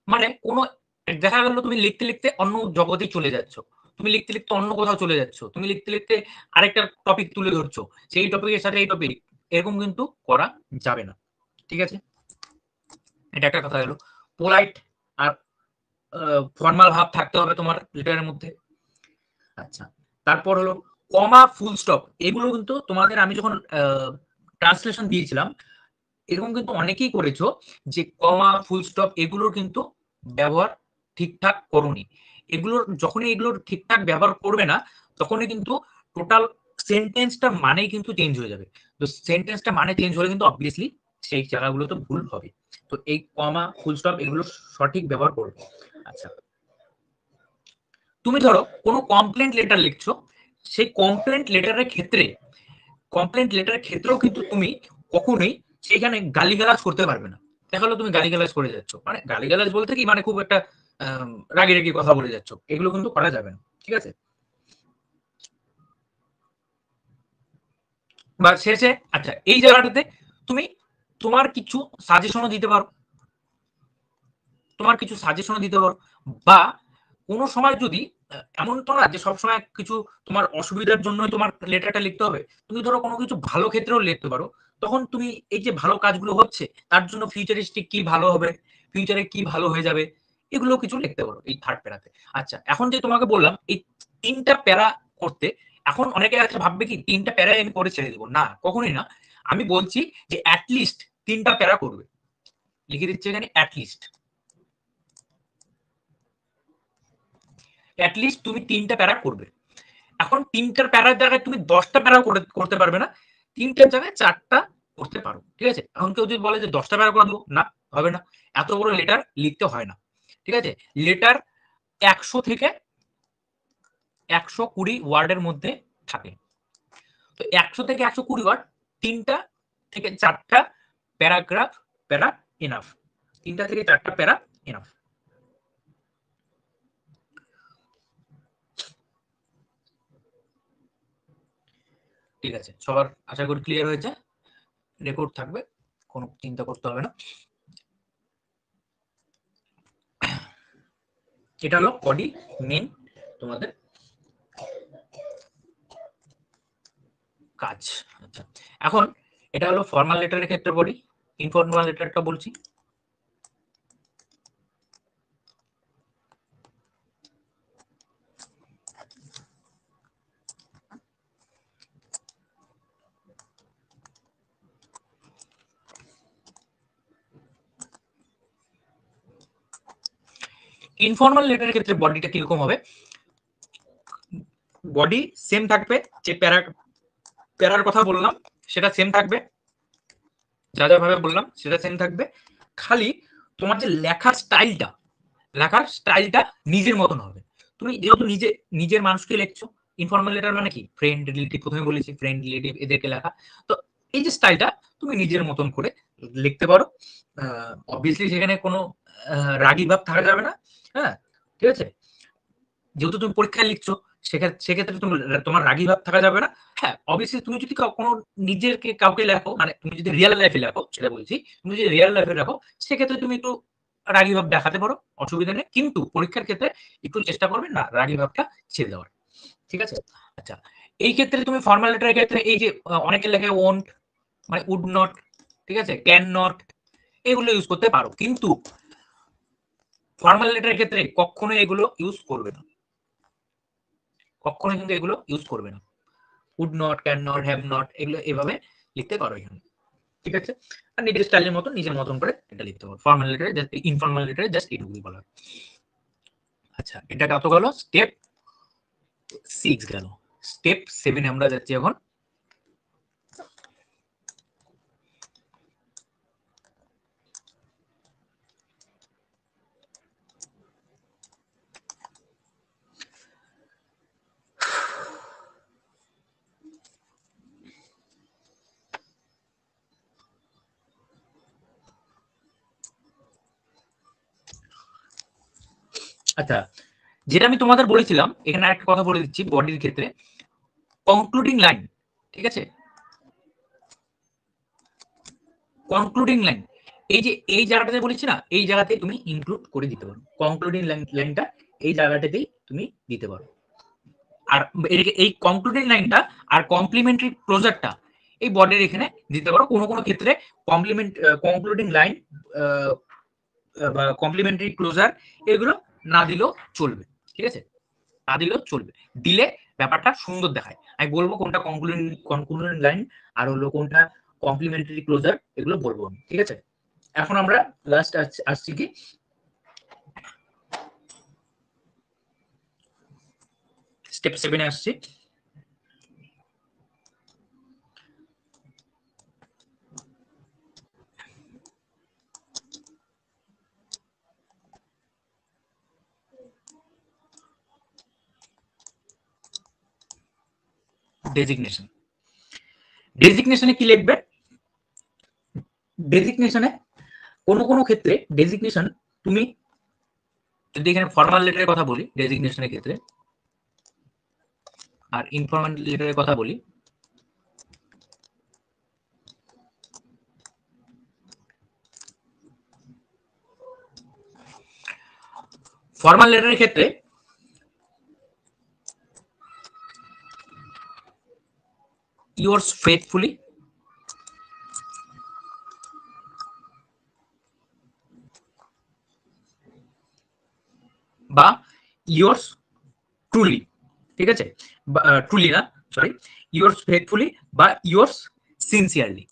মানে কোনো দেখা গেল তুমি লিখতে লিখতে অন্য জগতে চলে যাচ্ছ, তুমি লিখতে লিখতে অন্য কোথাও চলে যাচ্ছ, তুমি লিখতে লিখতে আরেকটা টপিক তুলে ধরছো, সেই টপিকের সাথে এই টপিক, এরকম কিন্তু করা যাবে না। ঠিক আছে, এটা একটা কথা হলো। পোলাইট আর ফর্মাল ভাব থাকতে হবে তোমার লেটারের মধ্যে। আচ্ছা, তারপর হলো কমা, ফুল স্টপ, এগুলো কিন্তু তোমাদের আমি যখন ট্রান্সলেশন দিয়েছিলাম, এরকম কিন্তু অনেকেই করেছো যে কমা, ফুল স্টপ এগুলোর কিন্তু ব্যবহার ঠিকঠাক করোনি। এগুলোর যখনই এগুলোর ঠিকঠাক ব্যবহার করবে না, তখনই কিন্তু টোটাল সেন্টেন্সটার মানেই কিন্তু চেঞ্জ হয়ে যাবে। তো সেন্টেন্সটা মানে চেঞ্জ হলে কিন্তু অবভিয়াসলি সেই জায়গাগুলো তো ভুল হবে। তো এই কমা, ফুল স্টপ এগুলো সঠিক ব্যবহার করবে। আচ্ছা, তুমি ধরো কোনো কমপ্লেন্ট লেটার লিখছো, সেই কমপ্লেন্ট লেটারের ক্ষেত্রে, কমপ্লেন্ট লেটারের ক্ষেত্রেও কিন্তু তুমি কখনোই সেখানে গালিগালাজ করতে পারবে না। দেখা গেলো তুমি গালিগালাজ করে যাচ্ছ, মানে গালিগালাজ বলতে কি, মানে খুব একটা রাগি রাগি কথা বলে যাচ্ছ, এগুলো কিন্তু করা যাবে না। ঠিক আছে, বা শেষে আচ্ছা এই জায়গাটাতে তুমি তোমার কিছু সাজেশনও দিতে পারো, তোমার কিছু সাজেশনও দিতে পারো। বা কোনো সময় যদি এমন তো না যে সবসময় কিছু তোমার অসুবিধার জন্য তোমার লেটারটা লিখতে হবে, তুমি ধরো কোনো কিছু ভালো ক্ষেত্রেও লিখতে পারো। তখন তুমি এই যে ভালো কাজগুলো হচ্ছে তার জন্য ফিউচারিস্টিক কি ভালো হবে, ফিউচারে কি ভালো হয়ে যাবে, এগুলো কিছু লিখতে পারো এই থার্ড প্যারাতে। আচ্ছা, এখন যে তোমাকে বললাম এই তিনটা প্যারা করতে, এখন অনেকে আছে ভাববে কি তিনটা প্যারাই আমি করে ছেড়ে দেবো, না কখনোই না। আমি বলছি যে অ্যাটলিস্ট তিনটা প্যারা করবে, লিখে দিচ্ছে এখানে অ্যাটলিস্ট, অ্যাটলিস্ট তুমি তিনটা প্যারা করবে। এখন তিনটার প্যারার জায়গায় তুমি 10টা প্যারা করতে পারবে না, তিনটার জায়গায় 4টা করতে পারো। ঠিক আছে, এখন কেউ যদি বলে যে 10টা প্যারা করে দেবো, না হবে না, এত বড় লেটার লিখতে হয় না। ঠিক আছে, লেটার 100 থেকে 120 ওয়ার্ডের মধ্যে থাকে। তো 100 থেকে 120 ওয়ার্ড, তিনটা থেকে 4টা প্যারাগ্রাফ, প্যারা এনাফ, তিনটা থেকে 4টা প্যারা এনাফ। ঠিক আছে, সবার আশা করি ক্লিয়ার হয়েছে, রেকর্ড থাকবে, কোনো চিন্তা করতে হবে না। এটা হলো বডি মেন তোমাদের কাজ। আচ্ছা, এখন এটা হলো ফর্মাল লেটারের ক্ষেত্রে বডি, ইনফর্মাল লেটারটা বলছি। ইনফর্মাল লেটারের ক্ষেত্রে বডিটা কিরকম হবে, বডি সেম থাকবে, যে প্যারার কথা বললাম সেটা সেম থাকবে, যা যা ভাবে বললাম সেটা সেম থাকবে, খালি তোমার যে লেখার স্টাইলটা নিজের মতন হবে। তুমি যেহেতু নিজের মানুষকে লিখছো, ইনফর্মাল লেটার মানে কি ফ্রেন্ড রিলেটিভ, প্রথমে বলেছি ফ্রেন্ড রিলেটিভ এদেরকে লেখা। তো এই যে স্টাইলটা তুমি নিজের মতন করে লিখতে পারো। অবভিয়াসলি সেখানে কোনো রাগী ভাব থাকা যাবে না। হ্যাঁ, ঠিক আছে, যেহেতু তুমি পরীক্ষায় লিখছো সেক্ষেত্রে তোমার রাগী ভাব থাকা যাবে না। হ্যাঁ, অবভিয়াসলি তুমি যদি কোনো নিজেকে কাউকে লেখো, মানে তুমি যদি রিয়েল লাইফে লেখো সেটা বলছি, তুমি যদি রিয়েল লাইফে লেখো সেক্ষেত্রে তুমি একটু রাগী ভাব দেখাতে পারো, অসুবিধা নেই, কিন্তু পরীক্ষার ক্ষেত্রে একটু চেষ্টা করবে না রাগী ভাবটা ছেড়ে দেওয়ার। ঠিক আছে? আচ্ছা, এই ক্ষেত্রে তুমি ফর্মাল লেটারের ক্ষেত্রে এই যে অনেকে লেখে ওন্ট, মানে উড নট, ঠিক আছে, ক্যান নট, এগুলো ইউজ করতে পারো, কিন্তু ফর্মাল লেটারের ক্ষেত্রে কখনো এগুলো ইউজ করবে না, কখনো কিন্তু এগুলো ইউজ করবে না। Would not, can not, have not, এগুলো এভাবে লিখতে পারো এখানে। ঠিক আছে? আর নিজের স্টাইলের মতো নিজের মতন করে এটা লিখতে পারো। ফর্মাল লেটারে জাস্ট, ইনফর্মাল লেটারে জাস্ট এইটুকুই বলা। আচ্ছা, এটা কত গেল? স্টেপ 6 গেল। স্টেপ 7 আমরা যাচ্ছি এখন। আচ্ছা, যেটা আমি তোমাদের বলেছিলাম, এখানে একটা কথা বলে দিচ্ছি বডির ক্ষেত্রে, কনক্লুডিং লাইন। ঠিক আছে? কনক্লুডিং লাইন, এই যে এই জায়গাটাতে বলেছি না, এই জায়গাতে তুমি ইনক্লুড করে দিতে পারো। কনক্লুডিং লাইনটা এই জায়গাটাতেই তুমি দিতে পারো। আর এই কনক্লুডিং লাইনটা আর কমপ্লিমেন্টারি ক্লোজারটা এই বডির এখানে দিতে পারো। কোনো কোনো ক্ষেত্রে কনক্লুডিং লাইন বা কমপ্লিমেন্টারি ক্লোজার এগুলো না দিলেও চলবে। ঠিক আছে? না দিলেও চলবে, দিলে ব্যাপারটা সুন্দর দেখায়। আমি বলবো কোনটা কনক্লুডিং লাইন আর হলো কোনটা কমপ্লিমেন্টারি ক্লোজার, এগুলো বলবো। ঠিক আছে? এখন আমরা লাস্ট আসছি কি, স্টেপ 7 এ আসছি। ডেজিগনেশন। ডেজিগনেশনে কি লিখবে? ডেজিগনেশনে কোনো কোনো ক্ষেত্রে ডেজিগনেশন তুমি যদি এখানে ফর্মাল লেটারের কথা বলি ডেজিগনেশনের ক্ষেত্রে, আর ইনফর্মাল লেটারের কথা বলি, ফর্মাল লেটারের ক্ষেত্রে yours faithfully বা yours truly, ঠিক আছে, ট্রুলি না, সরি, yours faithfully বা yours sincerely।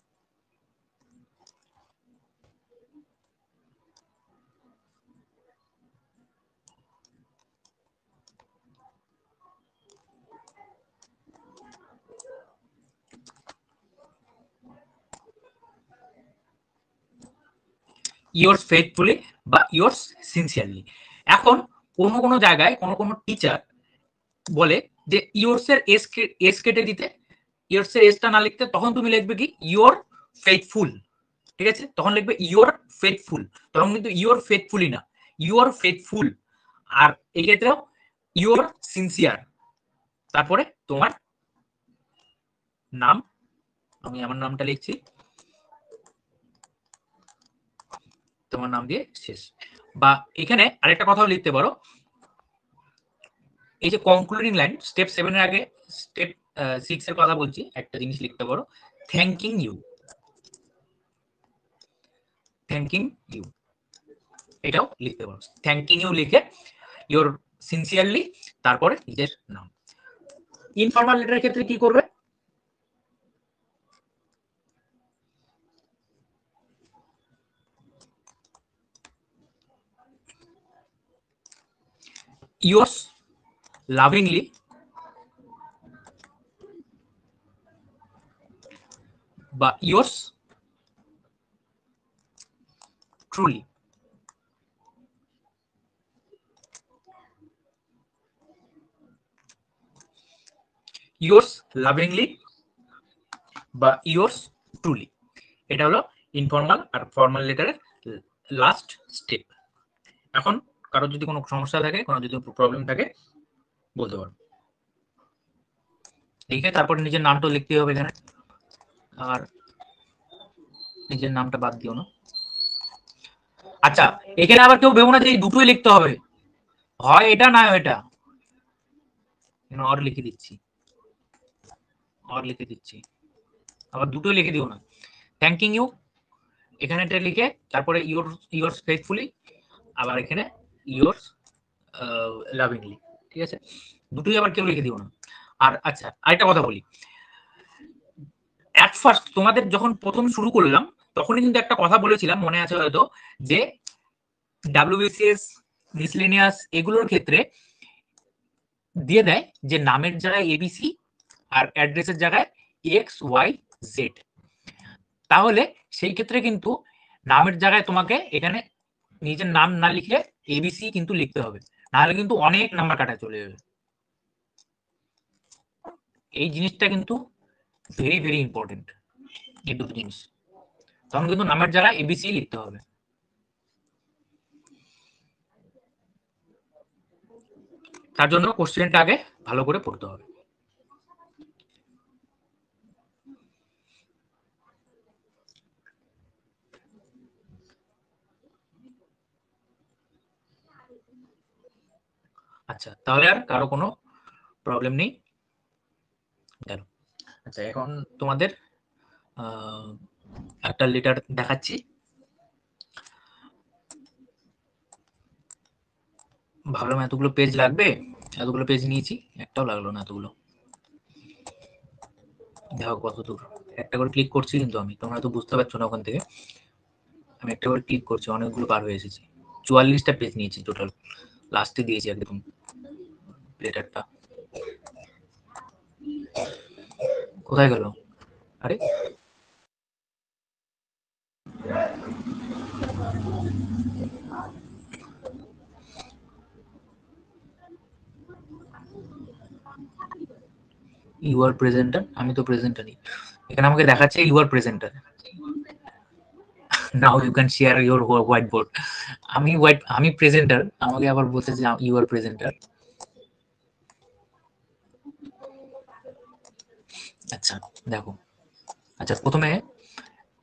yours faithfully বা yours sincerely। এখন কোনো কোনো জায়গায় কোনো কোনো টিচার বলে যে yours এর এস কেটে দিতে, yours এর এসটা না লিখতে, তখন তুমি লিখবে কি your faithful। ঠিক আছে? তখন লিখবে your faithful, তখন কিন্তু your faithfully না, your faithful। আর এই ক্ষেত্রেও your sincere, তারপরে তোমার নাম, আমি আমার নামটা লিখছি, তোমার নাম দিয়ে শেষ। বা এখানে আরেকটা কথাও লিখতে পারো, এই যে কনক্লুডিং লাইন স্টেপ 7 এর আগে স্টেপ 6 এর কথা বলছি, একটা জিনিস লিখতে পারো, থ্যাঙ্কিং ইউ। থ্যাঙ্কিং ইউ, এটাও লিখতে পারো। থ্যাঙ্কিং ইউ লিখে ইউর সিনসিয়ারলি, তারপরে নিজের নাম। ইনফর্মাল লেটারের ক্ষেত্রে কি করবে? yours lovingly বা yours truly। yours lovingly বা yours truly, এটা হলো ইনফর্মাল আর ফর্মাল লেটারের লাস্ট স্টেপ। এখন কারো যদি কোনো সমস্যা থাকে, কোনো যদি প্রবলেম থাকে বলতে পারো। লিখে তারপর নিজের নামটা লিখতে হবে এখানে, আর নিজের নামটা বাদ দিও না। আচ্ছা, এখানে আবার কেউ ভেবো না যে দুটোই লিখতে হবে, হয় এটা না এটা, অর লিখে দিচ্ছি, অর লিখে দিচ্ছি, আবার দুটোই লিখে দিও না। থ্যাঙ্কিং ইউ এখানে এটা লিখে তারপরে ইয়োরস ফেথফুলি, আবার এখানে ইয়োরস লাভিংলি, ঠিক আছে, দুটোই আবার কেউ লিখে দিও না। আর আচ্ছা, আরেকটা কথা বলি, অ্যাট ফার্স্ট তোমাদের যখন প্রথম শুরু করলাম তখনই কিন্তু একটা কথা বলেছিলাম, মনে আছে হয়তো, যে ডাব্লিউবিসিএস মিসলেনিয়াস এগুলোর ক্ষেত্রে দিয়ে দেয় যে নামের জায়গায় এবিসি আর অ্যাড্রেসের জায়গায় এক্স ওয়াই জেড। তাহলে সেই ক্ষেত্রে কিন্তু নামের জায়গায় তোমাকে এখানে নিজের নাম না লিখে এবিসি কিন্তু লিখতে হবে, নাহলে কিন্তু অনেক নাম্বার কাটা চলে যাবে। এই জিনিসটা কিন্তু ভেরি ভেরি ইম্পর্টেন্ট, এই দুটো জিনিস, তখন কিন্তু নামের জায়গায় এবিসি লিখতে হবে। তার জন্য কোশ্চেনটা আগে ভালো করে পড়তে হবে। আচ্ছা, তাহলে আর কারো কোনো প্রবলেম নেই। আচ্ছা, এখন তোমাদের একটা লেটার দেখাচ্ছি, ভাবলাম এতগুলো পেজ লাগবে, এতগুলো পেজ নিয়েছি, একটাও লাগলো না এতগুলো। দেখো কত দূর, একটা করে ক্লিক করছি কিন্তু আমি, তোমরা তো বুঝতে পারছো না ওখান থেকে, আমি একটা করে ক্লিক করছি, অনেকগুলো পার হয়ে এসেছি, 44টা পেজ নিয়েছি টোটাল, লাস্টে দিয়েছি একদম লেটারটা। কোথায় গেল? আরে ইউ আর প্রেজেন্টার, আমি তো প্রেজেন্টারই, এখানে আমাকে দেখাচ্ছে you are presenter. Now you can share your white board. আমি প্রেজেন্টার, আমাকে আবার বলছে যে ইউ আর প্রেজেন্টার। আচ্ছা দেখো, আচ্ছা প্রথমে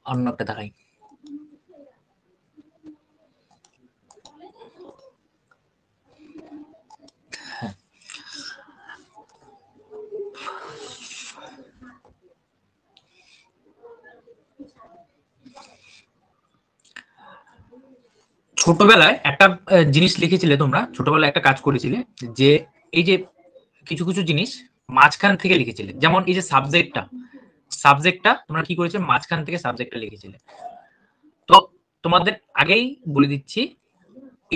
অন্য একটা দেখাই। ছোটবেলায় একটা জিনিস লিখেছিলে তোমরা, ছোটবেলায় একটা কাজ করেছিলে, যে এই যে কিছু কিছু জিনিস মাঝখান থেকে লিখেছিলে, যেমন এই যে সাবজেক্টটা তোমরা কি করেছিলে, মাঝখান থেকে সাবজেক্টটা লিখেছিলে। তো তোমাদের আগেই বলে দিচ্ছি,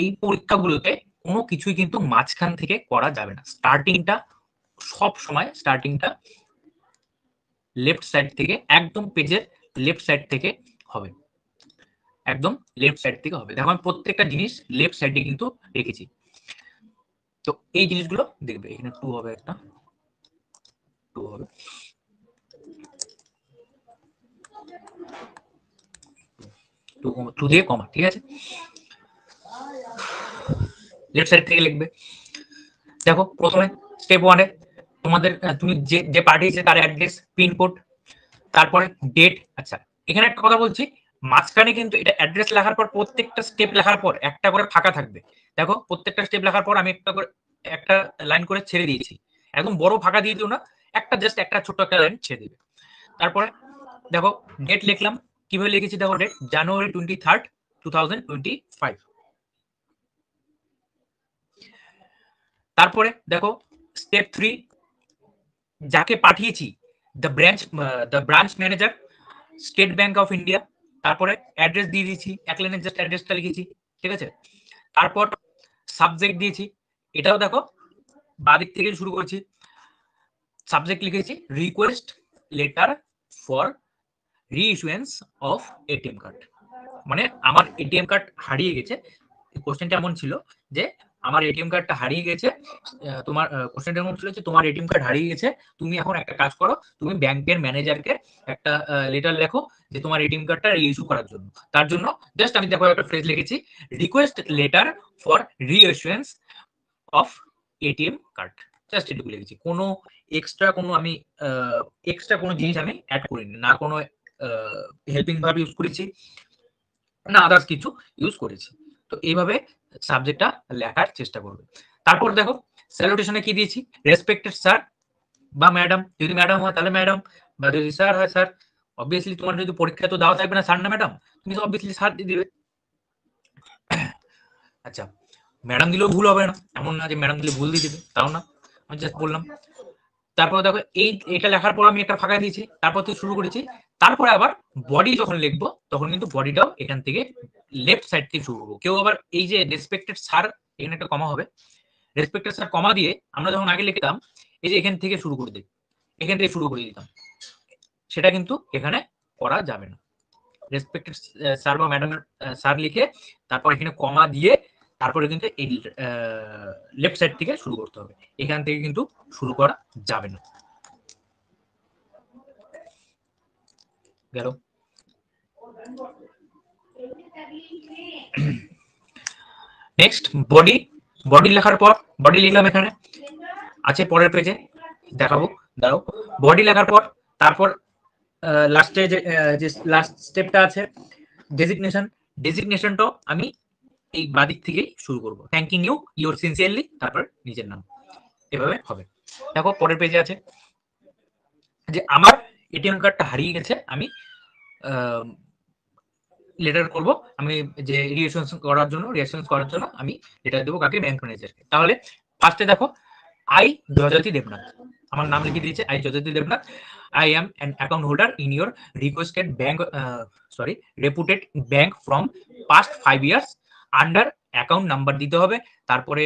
এই পরীক্ষাগুলোতে কোনো কিছুই কিন্তু মাঝখান থেকে করা যাবে না। সব সময় স্টার্টিংটা লেফট সাইড থেকে, একদম পেজের লেফট সাইড থেকে হবে, একদম লেফট সাইড থেকে হবে। দেখো আমি প্রত্যেকটা জিনিস লেফট সাইডে কিন্তু রেখেছি। তো এই জিনিসগুলো দেখবে, এখানে টু হবে, একটা টু হবে, টু দিয়ে কমা, ঠিক আছে, লেফট সাইড থেকে লিখবে। দেখো প্রথমে স্টেপ ওয়ানে তোমাদের তুমি যে পাঠিয়েছে তার অ্যাড্রেস, পিনকোড, তারপরে ডেট। আচ্ছা এখানে একটা কথা বলছি, মাঝখানে কিন্তু এটা অ্যাড্রেস লেখার পর প্রত্যেকটা স্টেপ লেখার পর একটা করে ফাঁকা থাকবে। দেখো প্রত্যেকটা স্টেপ লেখার পর আমি একটা লাইন করে ছেড়ে দিয়েছি, একদম বড় ফাঁকা দিয়ে দিও না, জাস্ট একটা ছোট্ট একটা লাইন ছেড়ে দিবে। তারপরে দেখো ডেট লিখলাম, কিভাবে লিখেছি দেখো, ডেট জানুয়ারি 23, 2025। তারপরে দেখো স্টেপ 3, যাকে পাঠিয়েছি the branch manager, state bank of India. তারপরে অ্যাড্রেস দিয়ে দিয়েছি, এক লাইনের জাস্ট অ্যাড্রেসটা লিখেছি, ঠিক আছে। তারপর সাবজেক্ট দিয়েছি, এটাও দেখো বাদিক থেকে শুরু করছি, সাবজেক্ট লিখেছি request letter for reissuance of ATM card. মানে আমার এটিএম কার্ড হারিয়ে গেছে, কোশ্চেনটা এমন ছিল যে আমার এটিএম কার্ডটা হারিয়ে গেছে, তোমার কোশ্চেনটা এমন ছিল যে তোমার এটিএম কার্ড হারিয়ে গেছে, তুমি এখন একটা কাজ করো, তুমি ব্যাংকের ম্যানেজারকে একটা লেটার লেখো যে তোমার এটিএম কার্ডটা রিইস্যু করার জন্য। তার জন্য জাস্ট আমি দেখো একটা ফ্রেজ লিখেছি, request letter for reissuance of ATM card. Just এটুকু লিখেছি, কোনো এক্সট্রা কোনো জিনিস আমি অ্যাড করিনি, না কোনো হেল্পিং ভার্ব ইউজ করেছি, না আদার্স কিছু ইউজ করেছি। তো এইভাবে সাবজেক্টটা লেখার চেষ্টা করবে। তারপর দেখো স্যালুটেশনে কি দিয়েছি, রেসপেক্টেড স্যার বা ম্যাডাম, যদি ম্যাডাম হয় তাহলে ম্যাডাম, বা যদি স্যার হয় স্যার। অবভিয়াসলি তোমার যদি পরীক্ষা তো দেওয়া থাকবে না স্যার না ম্যাডাম, তুমি তো অবভিয়াসলি স্যার দিয়ে দিবে। আচ্ছা, ম্যাডাম দিলেও ভুল হবে না, এমন না যে ম্যাডাম দিলে ভুল দিয়ে দিবে, তাও না, আমি জাস্ট বললাম। তারপর দেখো এটা লেখার পর আমি একটা ফাঁকা দিয়েছি, তারপর তো শুরু করেছি। তারপরে আবার বডি যখন লিখবো তখন কিন্তু বডিটাও এখান থেকে লেফট সাইড থেকে শুরু করবো। কেউ আবার এই যে রেসপেক্টেড স্যার, এখানে একটা কমা হবে, রেসপেক্টেড স্যার কমা দিয়ে আমরা যখন আগে লিখতাম এই যে এখান থেকে শুরু করে দিই, এখান থেকে শুরু করে দিতাম, সেটা কিন্তু এখানে করা যাবে না। রেসপেক্টেড স্যার বা ম্যাডাম স্যার লিখে তারপর এখানে কমা দিয়ে তারপরে কিন্তু এই লেফট সাইড থেকে শুরু করতে হবে, এখান থেকে কিন্তু শুরু করা যাবে না। গেল। নেক্সট বডি, বডি লেখার পর বডি লিখলাম, এখানে আছে পরের পেজে দেখাবো, দাঁড়াও। বডি লেখার পর তারপর লাস্টে যে লাস্ট স্টেপটা আছে ডেজিগনেশন, ডেজিগনেশনটাও আমি এই বাদিক থেকে শুরু করব, থ্যাঙ্কিং ইউ, ইউর সিনসিয়ারলি, তারপর নিজের নাম, এভাবে হবে। দেখো পরের পেজে আছে যে আমার এটিএম কার্ডটা হারিয়ে গেছে, আমি লেটার করব, আমি যে রিয়েকশন করার জন্য আমি লেটার দেবো কাকে, ব্যাংক ম্যানেজারকে। তাহলে ফার্স্টে দেখো আই জয়জাতি দেবনাথ, আমার নাম লিখে দিয়েছে I Joyjati Debnath. I am an account holder in your requested bank, reputed bank from past 5 years under account number দিতে হবে, তারপরে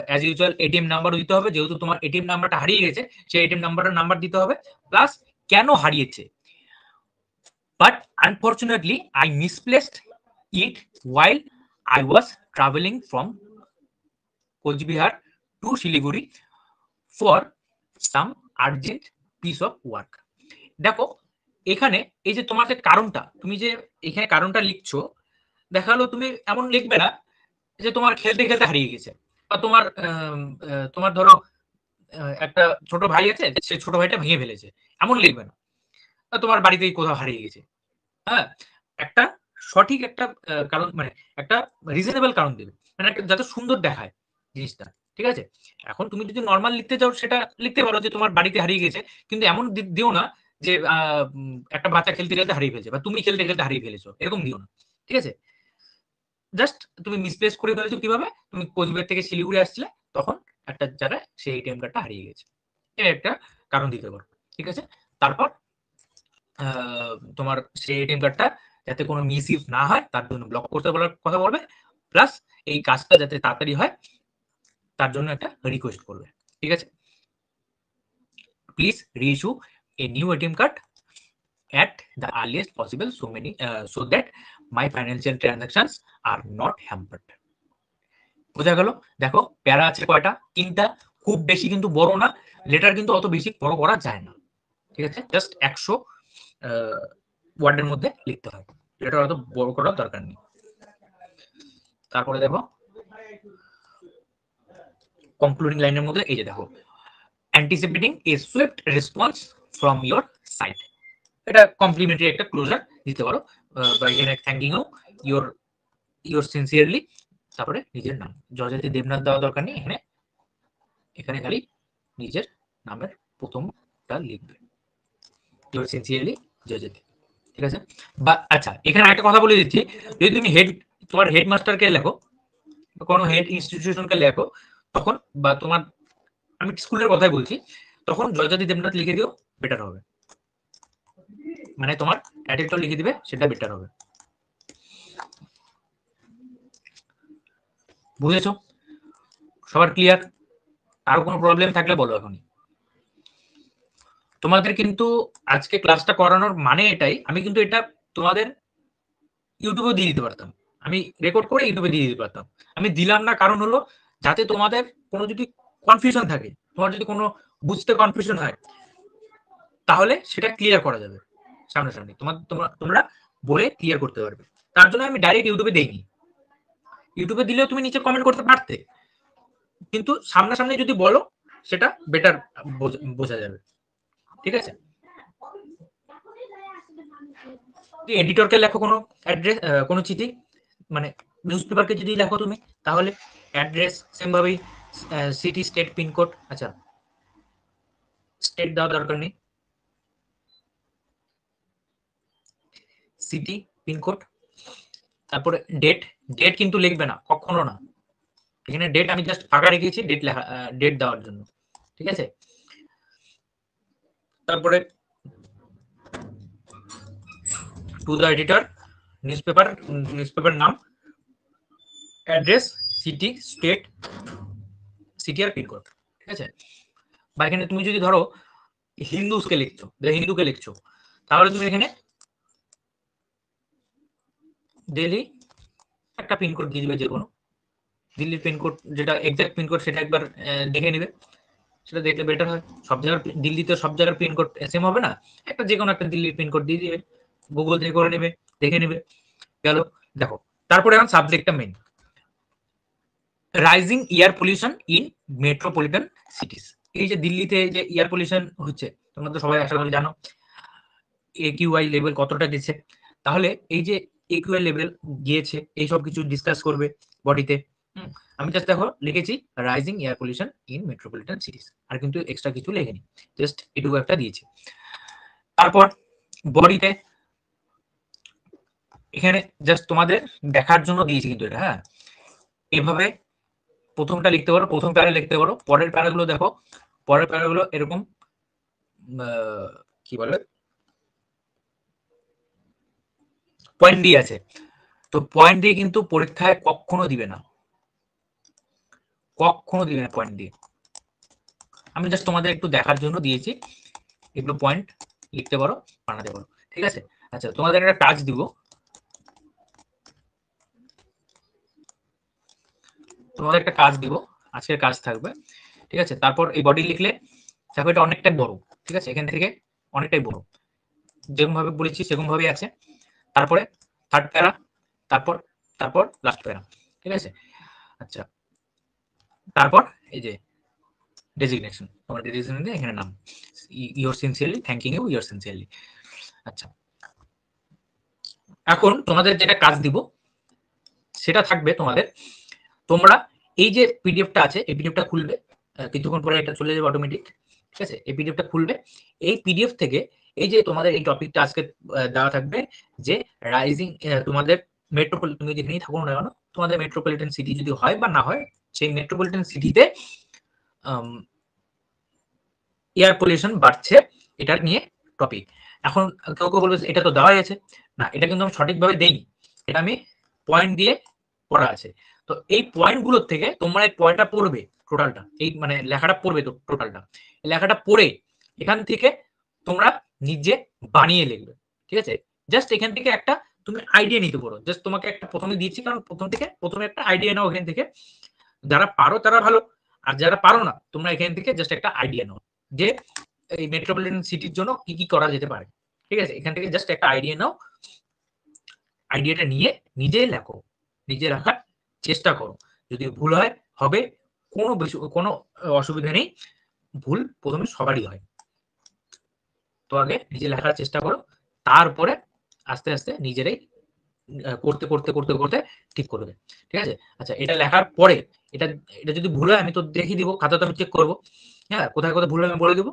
অ্যাজ ইউজুয়াল এটিএম নাম্বারও দিতে হবে, যেহেতু তোমার এটিএম নাম্বারটা হারিয়ে গেছে সেই এটিএম নাম্বারের নাম্বার দিতে হবে, প্লাস কেন হারিয়েছে, but unfortunately I misplaced it while I was traveling from Kochbihar to Siliguri for some urgent piece of work. দেখো এখানে এই যে তোমার যে কারণটা, তুমি যে এখানে কারণটা লিখছো, দেখা গেলো তুমি এমন লিখবে না যে তোমার খেলতে খেলতে হারিয়ে গেছে, বা তোমার ধরো একটা ছোট ভাই আছে, সে ছোট ভাইটা ভেঙে ফেলেছে, এমন লিখবে না, বা তোমার বাড়িতেই কোথাও হারিয়ে গেছে। হ্যাঁ, একটা সঠিক একটা কারণ, মানে একটা রিজনেবল কারণ দেবে, মানে যাতে সুন্দর দেখায় জিনিসটা, ঠিক আছে। এখন তুমি যদি নর্মাল লিখতে চাও সেটা লিখতে পারো যে তোমার বাড়িতে হারিয়ে গেছে, কিন্তু এমন দিও না যে একটা বাচ্চা খেলতে খেলতে হারিয়ে ফেলছে বা তুমি খেলতে খেলতে হারিয়ে ফেলেছো, এরকম দিও না, ঠিক আছে। জাস্ট তুমি মিসপ্লেস করে ফেলেছো কিভাবে, তুমি কোচবিহার থেকে শিলিগুড়ি আসছিলে তখন একটা জায়গায় সেই এটিএম কার্ডটা হারিয়ে গেছে, এর একটা কারণ দিতে পারো, ঠিক আছে। তারপর তোমার সেই এটিএম কার্ডটা যাতে কোনো মিস ইউজ না হয় তার জন্য ব্লক করতে বলার কথা বলবে, প্লাস এই কাজটা যাতে তাড়াতাড়ি হয় তার জন্য একটা রিকোয়েস্ট করবে, ঠিক আছে। Please reissue a new ATM card at the earliest possible, so that my financial transactions are not hampered. বোঝা গেল। দেখো প্যারা আছে কয়টা, তিনটা, খুব বেশি কিন্তু বড় না, লেটার কিন্তু অত বেশি বড় করা যায় না, ঠিক আছে, জাস্ট 100 ওয়ার্ডের মধ্যে লিখতে হয়, লেটার অত বড় করার দরকার নেই। তারপরে দেখো কনক্লুডিং লাইনের মধ্যে এই যে দেখো anticipating A Swift response from your side, এটা কমপ্লিমেন্টারি একটা ক্লোজার দিতে পারো, বা এখানে থ্যাঙ্কিং ইউর সিনসিয়ারলি, তারপরে নিজের নাম, জয়জাতি দেবনাথ দেওয়া দরকার নেই, এখানে খালি নিজের নামের প্রথমটা লিখবে, ইউর সিনসিয়ারলি জয়জাতি, ঠিক আছে। বা আচ্ছা এখানে একটা কথা বলে দিচ্ছি, যদি তুমি তোমার হেডমাস্টারকে লেখো, কোনো হেড ইনস্টিটিউশনকে লেখো, তখন বা তোমার, আমি স্কুলের কথাই বলছি, তখন জয়জাতি দেবনাথ লিখে দিও, বেটার হবে, মানে তোমার টাইটেলটা লিখে দিবে, সেটা বেটার হবে। বুঝেছো? সবার ক্লিয়ার? আরো কোনো প্রবলেম থাকলে বলো এখনই। তোমাদের কিন্তু আজকে ক্লাসটা করানোর মানে এটাই, আমি কিন্তু এটা তোমাদের ইউটিউবে দিয়ে দিতে পারতাম, আমি রেকর্ড করে ইউটিউবে দিয়ে দিতে পারতাম, আমি দিলাম না কারণ হলো যাতে তোমাদের কোনো যদি কনফিউশন থাকে, তোমার যদি কোনো বুঝতে কনফিউশন হয়, তাহলে সেটা ক্লিয়ার করা যাবে সামনাসামনি, তোমরা বলে ক্লিয়ার করতে পারবে, তার জন্য আমি ডাইরেক্ট ইউটিউবে দেইনি। ইউটিউবে দিলেও তুমি নিচে কমেন্ট করতে পারতে, কিন্তু সামনাসামনি যদি বলো সেটা বেটার বোঝা যাবে। ঠিক আছে, এডিটরকে লেখো কোনো অ্যাড্রেস, কোনো চিঠি, মানে নিউজ পেপারকে যদি লেখো তুমি, তাহলে অ্যাড্রেস সেম ভাবেই সিটি, স্টেট, পিনকোড। আচ্ছা, স্টেট দেওয়ার দরকার নেই, সিটি, পিনকোড, তারপরে ডেট। ডেট কিন্তু লিখবে না, কখনো না। এখানে ডেট আমি জাস্ট ফাঁকা রেখেছি ডেট লেখা, ডেট দেওয়ার জন্য। ঠিক আছে, তারপরে টু দ্য এডিটর, নিউজপেপার নাম, অ্যাড্রেস, সিটি, স্টেট, সিটি আর পিনকোড। ঠিক আছে, বা এখানে তুমি যদি ধরো হিন্দুকে লিখছো, তাহলে তুমি এখানে দিল্লি একটা পিনকোড দিয়ে দিবে, যে কোনো দিল্লির পিনকোড, যেটা এক্সাক্ট পিনকোড সেটা একবার দেখে নিবে, সেটা দেখলে বেটার হয়। সব জায়গার দিল্লিতে সব জায়গার পিনকোড সেম হবে না, একটা যে কোনো একটা দিল্লির পিনকোড দিয়ে দিবে, গুগল থেকে করে নেবে, দেখে নেবে, গেল। দেখো, তারপরে এখন সাবজেক্টটা main, rising air pollution in metropolitan cities. এই যে দিল্লিতে যে এয়ার পলিউশন হচ্ছে, তোমরা তো সবাই আশা করি জানো একিউআই লেভেল কতটা গেছে। তাহলে এই যে একিউআই লেভেল গিয়েছে, এইসব কিছু ডিসকাস করবে বডিতে। আমি জাস্ট দেখো লিখেছি rising air pollution in metropolitan cities, আর কিন্তু এক্সট্রা কিছু লেখেনি, জাস্ট এটুকু একটা দিয়েছি। তারপর বডিতে এখানে জাস্ট তোমাদের দেখার জন্য দিয়েছি কিন্তু এটা, হ্যাঁ, এভাবে প্রথমটা লিখতে পারো, প্রথম প্যারা লিখতে পারো, পরের প্যারাগুলো দেখো, পরের প্যারাগুলো এরকম কি বলে পয়েন্ট দিয়ে আছে। তো পয়েন্ট দিয়ে কিন্তু পরীক্ষায় কখনো দিবে না, কখনো দিবে না পয়েন্ট দিয়ে। আমি জাস্ট তোমাদের একটু দেখার জন্য দিয়েছি, এগুলো পয়েন্ট লিখতে পারো, বানাতে পারো। ঠিক আছে, আচ্ছা তোমাদের একটা কাজ দিব, তোমাদের একটা কাজ দিব, আজকের কাজ থাকবে। ঠিক আছে, তারপর এই বডি লিখলে দেখো এটা অনেকটাই বড়। ঠিক আছে, এখান থেকে অনেকটাই বড়, যেরকম ভাবে বলেছি সেরকম ভাবেই আছে। তারপরে থার্ড প্যারা, তারপর তারপর লাস্ট প্যারা। ঠিক আছে, আচ্ছা তারপর এই যে ডেজিগনেশন, তোমার ডেজিগনেশন এখানে নাম, your sincerely, thanking you, your sincerely. আচ্ছা, এখন তোমাদের যেটা কাজ দিব সেটা থাকবে তোমাদের, তোমরা এই যে পিডিএফটা আছে, এই পিডিএফটা খুলবে, কিছুক্ষণ পরে এটা চলে যাবে অটোমেটিক। ঠিক আছে, এই পিডিএফটা খুলবে, এই পিডিএফ থেকে এই যে তোমাদের এই টপিকটা আজকে দেওয়া থাকবে, যে রাইজিং তোমাদের মেট্রোপলিটন, তুমি যেখানেই থাকো না কেন, তোমাদের মেট্রোপলিটন সিটি যদি হয় বা না হয়, সেই মেট্রোপলিটন সিটিতে এয়ার পলিউশন বাড়ছে, এটা নিয়ে টপিক। এখন কেউ কেউ বলবে এটা তো দেওয়াই আছে, না এটা কিন্তু আমি সঠিকভাবে দেইনি, এটা আমি পয়েন্ট দিয়ে পড়া আছে। তো এই পয়েন্ট গুলোর থেকে তোমরা এই পয়েন্টটা পড়বে, টোটালটা এই মানে লেখাটা পড়বে, তো টোটালটা লেখাটা পড়ে এখান থেকে তোমরা নিজে বানিয়ে লিখবে। ঠিক আছে, জাস্ট এখান থেকে একটা তুমি আইডিয়া নিতে পারো, জাস্ট তোমাকে একটা প্রথমে দিয়েছি, কারণ প্রথমে একটা আইডিয়া নাও এখান থেকে, যারা পারো তারা ভালো, আর যারা পারো না তোমরা এখান থেকে জাস্ট একটা আইডিয়া নাও যে এই মেট্রোপলিটন সিটির জন্য কি কি করা যেতে পারে। ঠিক আছে, এখান থেকে জাস্ট একটা আইডিয়া নাও, আইডিয়াটা নিয়ে নিজে লেখো, নিজে রাখার চেষ্টা করো। যদি ভুল হয় হবে, কোনো অসুবিধা নেই, ভুল প্রথমে সবারই হয়। তো আগে নিজে লেখার চেষ্টা করো, তারপরে আস্তে আস্তে নিজেরাই করতে করতে করতে করতে ঠিক করবে। ঠিক আছে, আচ্ছা এটা লেখার পরে এটা এটা যদি ভুল হয় আমি তো দেখিয়ে দিব, খাতা তো আমি চেক করবো, হ্যাঁ কোথায় কোথায় ভুল হয় আমি বলে দেবো,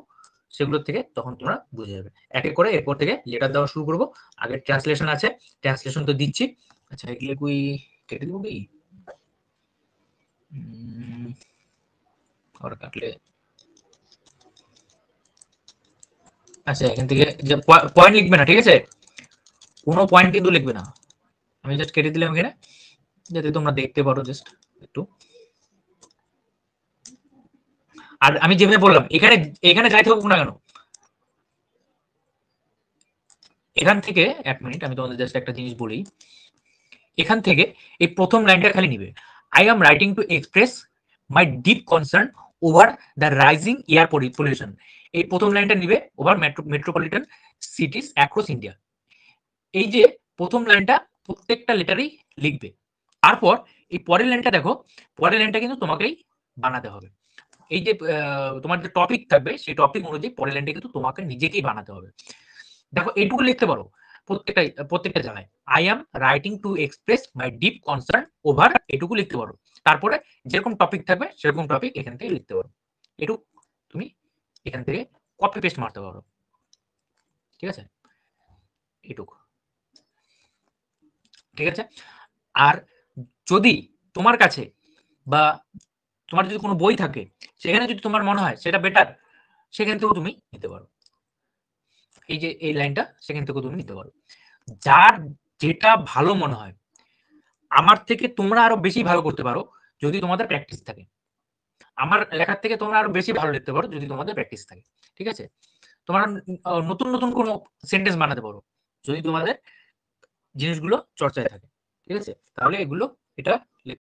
সেগুলোর থেকে তখন তোমরা বুঝে যাবে। এক এক করে এরপর থেকে লেটার দেওয়া শুরু করবো। আগে ট্রান্সলেশন আছে, ট্রান্সলেশন তো দিচ্ছি। আচ্ছা এগুলো কুই কেটে দিব কি, ওরা কাটলে, আচ্ছা এখান থেকে যে পয়েন্ট লিখবে না, ঠিক আছে, কোনো পয়েন্ট কিন্তু লিখবে না, আমি জাস্ট কেটে দিলাম এখানে, যাতে তোমরা দেখতে পারো জাস্ট একটু। আর আমি যেভাবে বললাম এখানে এখানে যাই থাকুক না কেন, এখান থেকে এক মিনিট আমি তোমাদের জাস্ট একটা জিনিস বলি, এখান থেকে এই প্রথম লাইনটা খালি নিবে, I am writing to express my deep concern over the rising air pollution. এই প্রথম লাইনটা নিবে ওভার মেট্রোপলিটন সিটিজ অ্যাক্রস ইন্ডিয়া। এই যে প্রথম লাইনটা প্রত্যেকটা লেটারেই লিখবে, তারপর এই পরের লাইনটা দেখো, পরের লাইনটা কিন্তু তোমাকেই বানাতে হবে। এই যে তোমার যে টপিক থাকবে সেই টপিক অনুযায়ী পরের লাইনটা কিন্তু তোমাকে নিজেকেই বানাতে হবে। দেখো এইটুকু লিখতে পারো প্রত্যেকটা জায়গায়, I am writing to express my deep concern over, এটুকু লিখতে পারো। তারপরে যেরকম টপিক থাকবে সেরকম টপিক এখান থেকে লিখতে পারো। এটুকু তুমি এখান থেকে কপি পেস্ট মারতে পারো, ঠিক আছে? এটুকু, ঠিক আছে? আর যদি তোমার কাছে বা তোমার যদি কোনো বই থাকে, সেখানে যদি তোমার মনে হয় সেটা বেটার, সেখান থেকেও তুমি নিতে পারো। এই যে এই লাইনটা, সেখান থেকেও তুমি নিতে পারো। যার যেটা ভালো মনে হয়। আমার থেকে তোমরা আরো বেশি ভালো করতে পারো যদি তোমাদের প্র্যাকটিস থাকে। আমার লেখার থেকে তোমরা আরো বেশি ভালো লিখতে পারো যদি তোমাদের প্র্যাকটিস থাকে, ঠিক আছে? তোমরা নতুন নতুন কোনো সেন্টেন্স বানাতে পারো যদি তোমাদের জিনিসগুলো চর্চায় থাকে, ঠিক আছে? তাহলে এটা